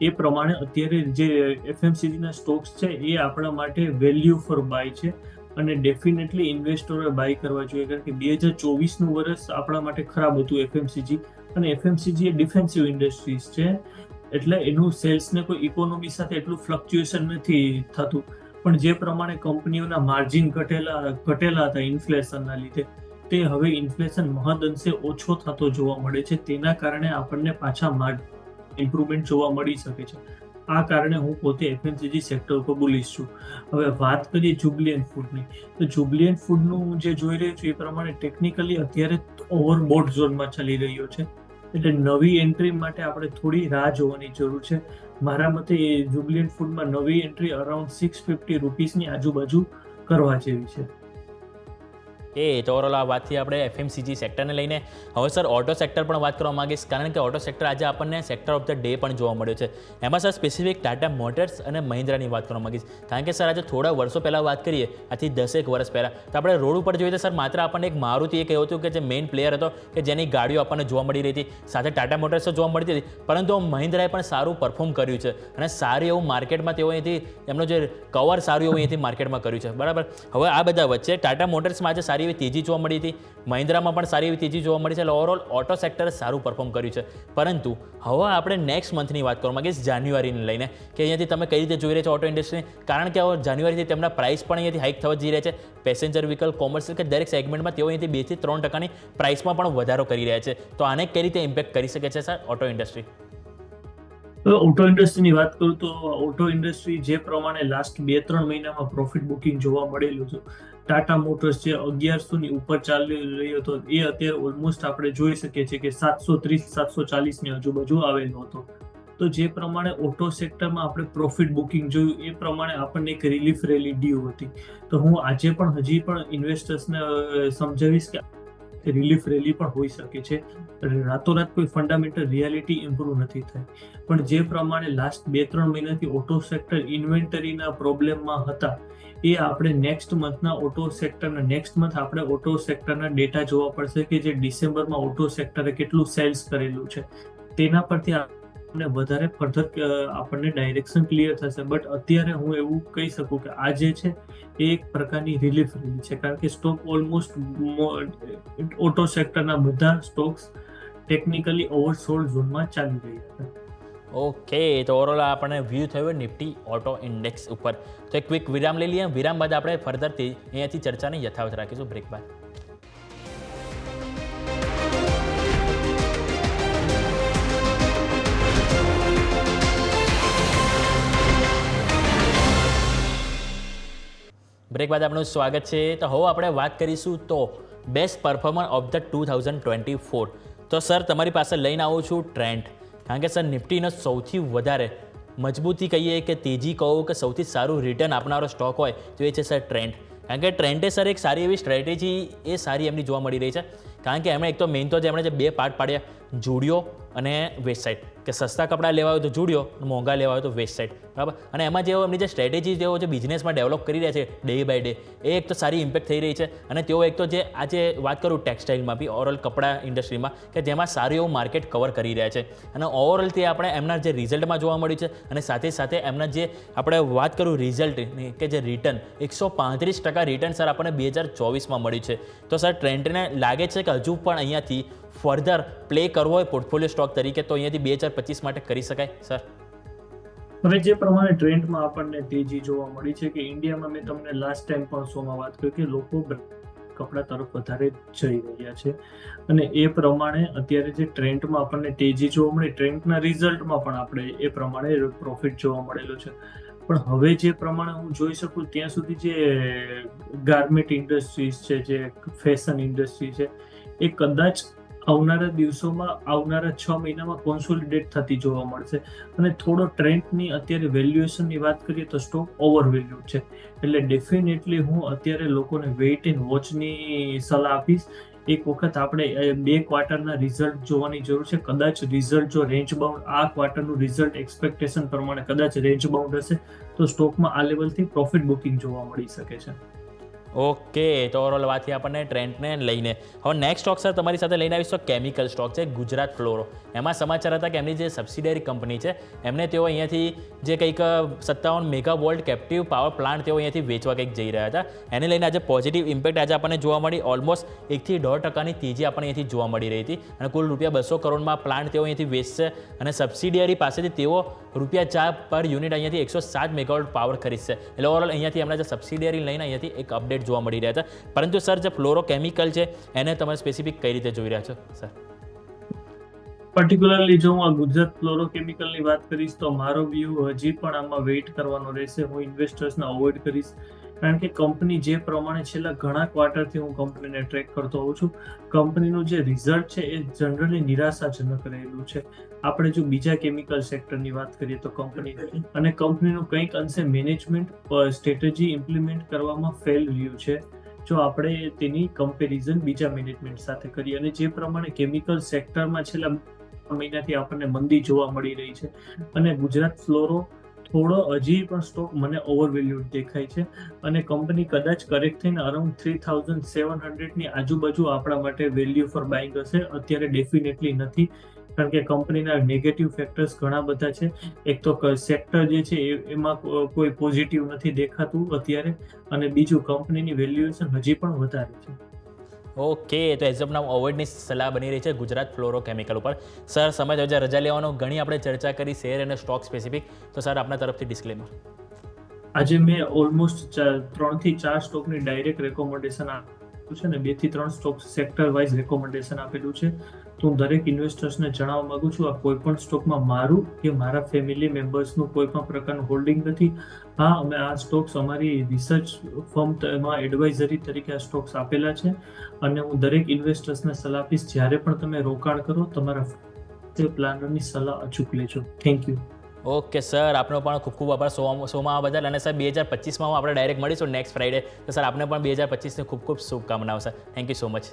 એ પ્રમાણે અત્યારે જે એફએમસીજીના સ્ટોક્સ છે એ આપણા માટે વેલ્યુ ફોર બાય છે અને ડેફિનેટલી ઇન્વેસ્ટરોએ બાય કરવા જોઈએ, કારણ કે 2024નું વર્ષ આપણા માટે ખરાબ હતું એફએમસીજી, અને એફએમસીજી એ ડિફેન્સિવ ઇન્ડસ્ટ્રીઝ છે એટલે એનું સેલ્સને કોઈ ઇકોનોમી સાથે એટલું ફ્લક્ચ્યુએશન નથી થતું, પણ જે પ્રમાણે કંપનીઓના માર્જિન ઘટેલા હતા ઇન્ફ્લેશનના લીધે, તે હવે ઇન્ફ્લેશન મહદઅંશે ઓછો થતો જોવા મળે છે, તેના કારણે આપણને પાછા ઇમ્પ્રુવમેન્ટ જોવા મળી શકે છે. આ કારણે હું પોતે એફએમસીજી સેક્ટર ઉપર બુલિશ છું. હવે વાત કરીએ જુબિલિયન્ટ ફૂડની, તો જુબિલિયન્ટ ફૂડનું જે જોઈ રહ્યું છું એ પ્રમાણે ટેકનિકલી અત્યારે ઓવરબોટ ઝોનમાં ચાલી રહ્યો છે, એટલે નવી એન્ટ્રી માટે આપણે થોડી રાહ જોવાની જરૂર છે. મારા મતે એ જુબિલિયન્ટ ફૂડમાં નવી એન્ટ્રી અરાઉન્ડ 650 રૂપીસની આજુબાજુ કરવા જેવી છે. તો ઓવરઓલ આ વાતથી આપણે એફએમસીજી સેક્ટરને લઈને હવે સર ઓટો સેક્ટર પણ વાત કરવા માંગીશ, કારણ કે ઓટો સેક્ટર આજે આપણને સેક્ટર ઓફ ધ ડે પણ જોવા મળ્યો છે. એમાં સર સ્પેસિફિક ટાટા મોટર્સ અને મહિન્દ્રાની વાત કરવા માંગીશ, કારણ કે સર આજે થોડા વર્ષો પહેલાં વાત કરીએ, આથી 10 વર્ષ પહેલાં, તો આપણે રોડ ઉપર જોઈએ તો સર માત્ર આપણને એક મારુતિ એક એવું હતું કે જે મેઇન પ્લેયર હતો કે જેની ગાડીઓ આપણને જોવા મળી રહી હતી, સાથે ટાટા મોટર્સ જોવા મળતી હતી, પરંતુ મહિન્દ્રાએ પણ સારું પરફોર્મ કર્યું છે અને સારું એવું માર્કેટમાં તેઓ અહીંથી એમનું જે કવર સારું એવું અહીંથી માર્કેટમાં કર્યું છે. બરાબર. હવે આ બધા વચ્ચે ટાટા મોટર્સમાં આજે સારી એવી તેજી જોવા મળી હતી, મહિન્દ્રામાં પણ સારી એવી તેજી જોવા મળી છે, એટલે ઓવરઓલ ઓટો સેક્ટરે સારું પરફોર્મ કર્યું છે. પરંતુ હવે આપણે નેક્સ્ટ મંથની વાત કરવા માંગીએ જાન્યુઆરીને લઈને, કે અહીંયાથી તમે કઈ રીતે જોઈ રહ્યા છો ઓટો ઇન્ડસ્ટ્રી, કારણ કે હવે જાન્યુઆરીથી તેમના પ્રાઇસ પણ અહીંયાથી હાઇક થવા જઈ રહ્યા છે. પેસેન્જર વ્હીકલ, કોમર્શિયલ કે દરેક સેગમેન્ટમાં તેઓ અહીંથી 2 થી 3% પ્રાઇસમાં પણ વધારો કરી રહ્યા છે. તો આને કઈ રીતે ઇમ્પેક્ટ કરી શકે છે સર ઓટો ઇન્ડસ્ટ્રી? ઓટો ઇન્ડસ્ટ્રીની વાત કરું તો ઓટો ઇન્ડસ્ટ્રી જે પ્રમાણે લાસ્ટ 2-3 મહિનામાં પ્રોફિટ બુકિંગ જોવા મળેલું છે, ટાટા મોટર્સ જે 1100ની ઉપર ચાલી રહ્યો હતો એ અત્યારે ઓલમોસ્ટ આપણે જોઈ શકીએ છીએ કે 730-740ની આજુબાજુ આવેલો હતો. તો જે પ્રમાણે ઓટો સેક્ટરમાં આપણે પ્રોફિટ બુકિંગ જોયું એ પ્રમાણે આપણને એક રિલીફ રેલી ડ્યુ હતી. તો હું આજે પણ હજી પણ ઇન્વેસ્ટર્સને સમજાવીશ કે રિલીફ રેલી પણ હોઈ શકે છે, રાતોરાત કોઈ ફંડામેન્ટલ રિયાલિટી ઇમ્પ્રુવ નથી થઈ, પણ જે પ્રમાણે લાસ્ટ 2-3 મહિનાથી ઓટો સેક્ટર ઇન્વેન્ટરીના પ્રોબ્લેમમાં હતા એ આપણે નેક્સ્ટ મંથ આપણે ઓટો સેક્ટરના ડેટા જોવા પડશે કે જે ડિસેમ્બરમાં ઓટો સેક્ટરે કેટલું સેલ્સ કરેલું છે, તેના પરથી આપણને વધારે ફર્ધર આપણને ડાયરેક્શન ક્લિયર થશે. બટ અત્યારે હું એવું કહી શકું કે આ જે છે એ એક પ્રકારની રિલીફ રેલી છે, કારણ કે સ્ટોક ઓલમોસ્ટ ઓટો સેક્ટરના બધા સ્ટોક્સ ટેકનિકલી ઓવરસોલ્ડ ઝોનમાં ચાલી રહ્યા છે. ઓકે, તો ઓવરઓલ આપણને વ્યૂ થયો નિફ્ટી ઓટો ઇન્ડેક્સ ઉપર. તો એક ક્વિક વિરામ લઈ લઈએ, વિરામ બાદ આપણે ફર્ધર અહીંયાથી ચર્ચાને યથાવત રાખીશું બ્રેક બાદ. બ્રેક બાદ આપનું સ્વાગત છે. તો હવે આપણે વાત કરીશું તો બેસ્ટ પરફોર્મર ઓફ ધ 2024. તો સર તમારી પાસે લઈને આવું છું ટ્રેન્ડ, કારણ કે સર નિફ્ટીનો સૌથી વધારે મજબૂતી કહીએ કે તેજી કહો કે સૌથી સારું રિટર્ન આપનારો સ્ટોક હોય તો એ છે સર ટ્રેન્ડ. કારણ કે ટ્રેન્ડે સર એક સારી એવી સ્ટ્રેટેજી એ સારી એમની જોવા મળી રહી છે, કારણ કે એમણે એક તો મેઇન તો એમણે જે 2 પાર્ટ પાડ્યા, જુડિયો અને વેસ્ટસાઇડ, કે સસ્તા કપડાં લેવા હોય તો જુડિયો, મોંઘા લેવા હોય તો વેસ્ટસાઇડ. બરાબર. અને એમાં જેઓ એમની જે સ્ટ્રેટેજી તેઓ જે બિઝનેસમાં ડેવલપ કરી રહ્યા છે ડે બાય ડે, એ એક તો સારી ઇમ્પેક્ટ થઈ રહી છે. અને તેઓ એક તો જે આજે વાત કરું ટેક્સટાઇલમાં બી ઓવરઓલ કપડાં ઇન્ડસ્ટ્રીમાં કે જેમાં સારું એવું માર્કેટ કવર કરી રહ્યા છે, અને ઓવરઓલ તે આપણે એમના જે રિઝલ્ટમાં જોવા મળ્યું છે, અને સાથે સાથે એમના જે આપણે વાત કરું રિઝલ્ટની કે જે રિટર્ન 135% રિટર્ન સર આપણને 2024માં મળ્યું છે. તો સર ટ્રેન્ડને લાગે છે કે હજુ પણ અહીંયાથી ફર્ધર પ્લે કરવો હોય પોર્ટફોલિયો સ્ટોક તરીકે તો અહીંયાથી 2025 માટે કરી શકાય સર? હવે જે પ્રમાણે ટ્રેન્ડમાં આપણને તેજી જોવા મળી છે કે ઇન્ડિયામાં મેં તમને લાસ્ટ ટાઈમ પણ શોમાં વાત કરી કે લોકો કપડા તરફ વધારે જઈ રહ્યા છે, અને એ પ્રમાણે અત્યારે જે ટ્રેન્ડમાં આપણને તેજી જોવા મળી, ટ્રેન્ડના રિઝલ્ટમાં પણ આપણે એ પ્રમાણે પ્રોફિટ જોવા મળેલો છે. પણ હવે જે પ્રમાણે હું જોઈ શકું ત્યાં સુધી જે ગાર્મેન્ટ ઇન્ડસ્ટ્રીઝ છે, જે ફેશન ઇન્ડસ્ટ્રી છે, એ કદાચ આવનારા દિવસોમાં આવનારા 6 મહિનામાં કોન્સોલિડેટ થતી જોવા મળશે, અને થોડો ટ્રેન્ડની અત્યારે વેલ્યુએશનની વાત કરીએ તો સ્ટોક ઓવરવેલ્યુ છે, એટલે ડેફિનેટલી હું અત્યારે લોકોને વેઇટ એન્ડ વોચની સલાહ આપીશ એક વખત આપણે 2 ક્વાર્ટરના રિઝલ્ટ જોવાની જરૂર છે. કદાચ રિઝલ્ટ જો રેન્જ બાઉન્ડ, આ ક્વાર્ટરનું રિઝલ્ટ એક્સપેક્ટેશન પ્રમાણે કદાચ રેન્જ બાઉન્ડ હશે તો સ્ટોકમાં આ લેવલથી પ્રોફિટ બુકિંગ જોવા મળી શકે છે. ઓકે, તો ઓવરઓલ વાત થઈ આપણને ટ્રેન્ડને લઈને. હવે નેક્સ્ટ સ્ટોક સર તમારી સાથે લઈને આવીશ તો કેમિકલ સ્ટોક છે ગુજરાત ફ્લોરો. એમાં સમાચાર હતા કે એમની જે સબસિડિયરી કંપની છે એમને તેઓ અહીંયાથી જે કંઈક 57 મેગાવોલ્ટ કેપ્ટિવ પાવર પ્લાન્ટ તેઓ અહીંયાથી વેચવા કંઈક જઈ રહ્યા હતા. એને લઈને આજે પોઝિટિવ ઇમ્પેક્ટ આજે આપણને જોવા મળી. ઓલમોસ્ટ 1 થી 1.5% તેજી આપણને અહીંયાથી જોવા મળી રહી હતી અને કુલ ₹200 કરોડમાં પ્લાન્ટ તેઓ અહીંયાથી વેચશે અને સબસિડિયરી પાસેથી તેઓ ₹4 પર યુનિટ અહીંયાથી 107 મેગાવોલ્ટ પાવર ખરીદશે. એટલે ઓવરઓલ અહીંયાથી એમના જે સબસિડિયરી લઈને અહીંયાથી એક અપડેટ જોવા મળી રહ્યા હતા. પરંતુ સર જે ફ્લોરો કેમિકલ છે એને તમે સ્પેસિફિક કઈ રીતે જોઈ રહ્યા છો સર? પર્ટિક્યુલરલી જો હું આ ગુજરાત ફ્લોરો કેમિકલની વાત કરીશ તો મારો વ્યૂ હજી પણ આમાં વેઇટ કરવાનો રહેશે. હું ઇન્વેસ્ટર્સને અવોઇડ કરીશ કારણ કે કંપની જે પ્રમાણે છેલ્લા ઘણા ક્વાર્ટરથી હું કંપનીને ટ્રેક કરતો હોઉં છું, કંપનીનું જે રિઝલ્ટ છે એ જનરલી નિરાશાજનક રહેલું છે. આપણે જો બીજા કેમિકલ સેક્ટરની વાત કરીએ તો કંપનીનું કંઈક અંશે મેનેજમેન્ટ સ્ટ્રેટેજી ઇમ્પ્લિમેન્ટ કરવામાં ફેલ રહ્યું છે જો આપણે તેની કમ્પેરિઝન બીજા મેનેજમેન્ટ સાથે કરીએ. અને જે પ્રમાણે કેમિકલ સેક્ટરમાં છેલ્લા મહિનાથી આપણને મંદી જોવા મળી રહી છે અને ગુજરાત ફ્લોરો થોડો હજી પણ સ્ટોક મને ઓવરવેલ્યુડ દેખાય છે અને કંપની કદાચ કરેક્ટ થઈને અરાઉન્ડ 3700ની આજુબાજુ આપણા માટે વેલ્યુ ફોર બાઇંગ હશે. અત્યારે ડેફિનેટલી નથી કારણ કે કંપનીના નેગેટિવ ફેક્ટર્સ ઘણા બધા છે. એક તો સેક્ટર જે છે એમાં કોઈ પોઝિટિવ નથી દેખાતું અત્યારે અને બીજું કંપનીની વેલ્યુએશન હજી પણ વધારે છે. ઓકે, તો એઝ ઓફ નાઉ અવોઇડની સલાહ બની રહી છે ગુજરાત ફ્લોરો કેમિકલ ઉપર. સર સમય થયો છે રજા લેવાનો, ઘણી આપણે ચર્ચા કરી શેર અને સ્ટોક સ્પેસિફિક. તો સર આપના તરફથી ડિસ્ક્લેમર. આજે મેં ઓલમોસ્ટ 3 થી 4 સ્ટોકની ડાયરેક્ટ રેકોમેન્ડેશન આપ્યું છે અને 2 થી 3 સ્ટોક સેક્ટર વાઇઝ રેકોમેન્ડેશન આપેલું છે. તો હું દરેક ઇન્વેસ્ટર્સને જણાવવા માંગુ છું આ કોઈ પણ સ્ટોકમાં મારું કે મારા ફેમિલી મેમ્બર્સનું કોઈ પણ પ્રકારનું હોલ્ડિંગ નથી. હા, અમે આ સ્ટોક્સ અમારી રિસર્ચ ફર્મમાં એડવાઇઝરી તરીકે આ સ્ટોક્સ આપેલા છે અને હું દરેક ઇન્વેસ્ટર્સને સલાહ આપીશ જ્યારે પણ તમે રોકાણ કરો તમારા પ્લાનરની સલાહ અચૂક લેજો. Thank you. ઓકે સર, આપનો પણ ખૂબ ખૂબ આભાર શોમાં બદલ. અને સર 2025માં આપણે ડાયરેક્ટ મળીશું નેક્સ્ટ ફ્રાઈડે. તો સર આપને પણ 2025ની ખૂબ ખૂબ શુભકામનાઓ sir. Thank you so much.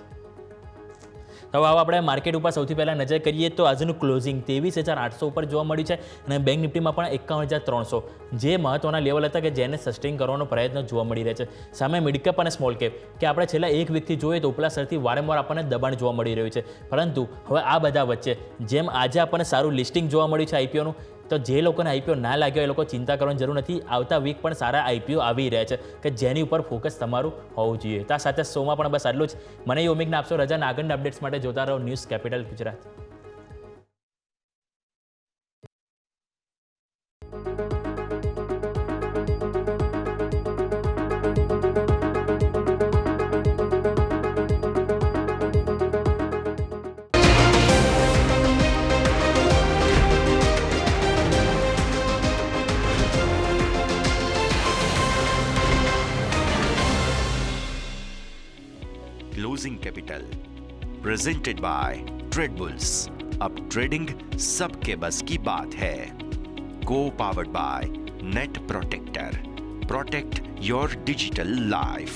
તો હવે આપણે માર્કેટ ઉપર સૌથી પહેલાં નજર કરીએ તો આજનું ક્લોઝિંગ 23,800 ઉપર જોવા મળ્યું છે અને બેંક નિફ્ટીમાં પણ 51,300 જે મહત્ત્વના લેવલ હતા કે જેને સસ્ટેન કરવાનો પ્રયત્ન જોવા મળી રહ્યા છે. સામે મિડકેપ અને સ્મોલ કેપ કે આપણે છેલ્લા એક વીકથી જોઈએ તો ઉપલા સ્તરથી વારંવાર આપણને દબાણ જોવા મળી રહ્યું છે. પરંતુ હવે આ બધા વચ્ચે જેમ આજે આપણને સારું લિસ્ટિંગ જોવા મળ્યું છે આઈપીઓનું, તો જે લોકોને આઈપીઓ ના લાગ્યો એ લોકો ચિંતા કરવાની જરૂર નથી. આવતા વીક પણ સારા આઈપીઓ આવી રહ્યા છે કે જેની ઉપર ફોકસ તમારું હોવું જોઈએ. તો આ સાથે શોમાં પણ બસ આટલું જ. મને એ ઉમ્મીદને આપશો રજા. આગળના અપડેટ્સ માટે જોતા રહો news capital Gujarat. Closing capital presented by trade bulls. अब ट्रेडिंग सबके बस की बात है. को powered by net protector. Protect your digital life.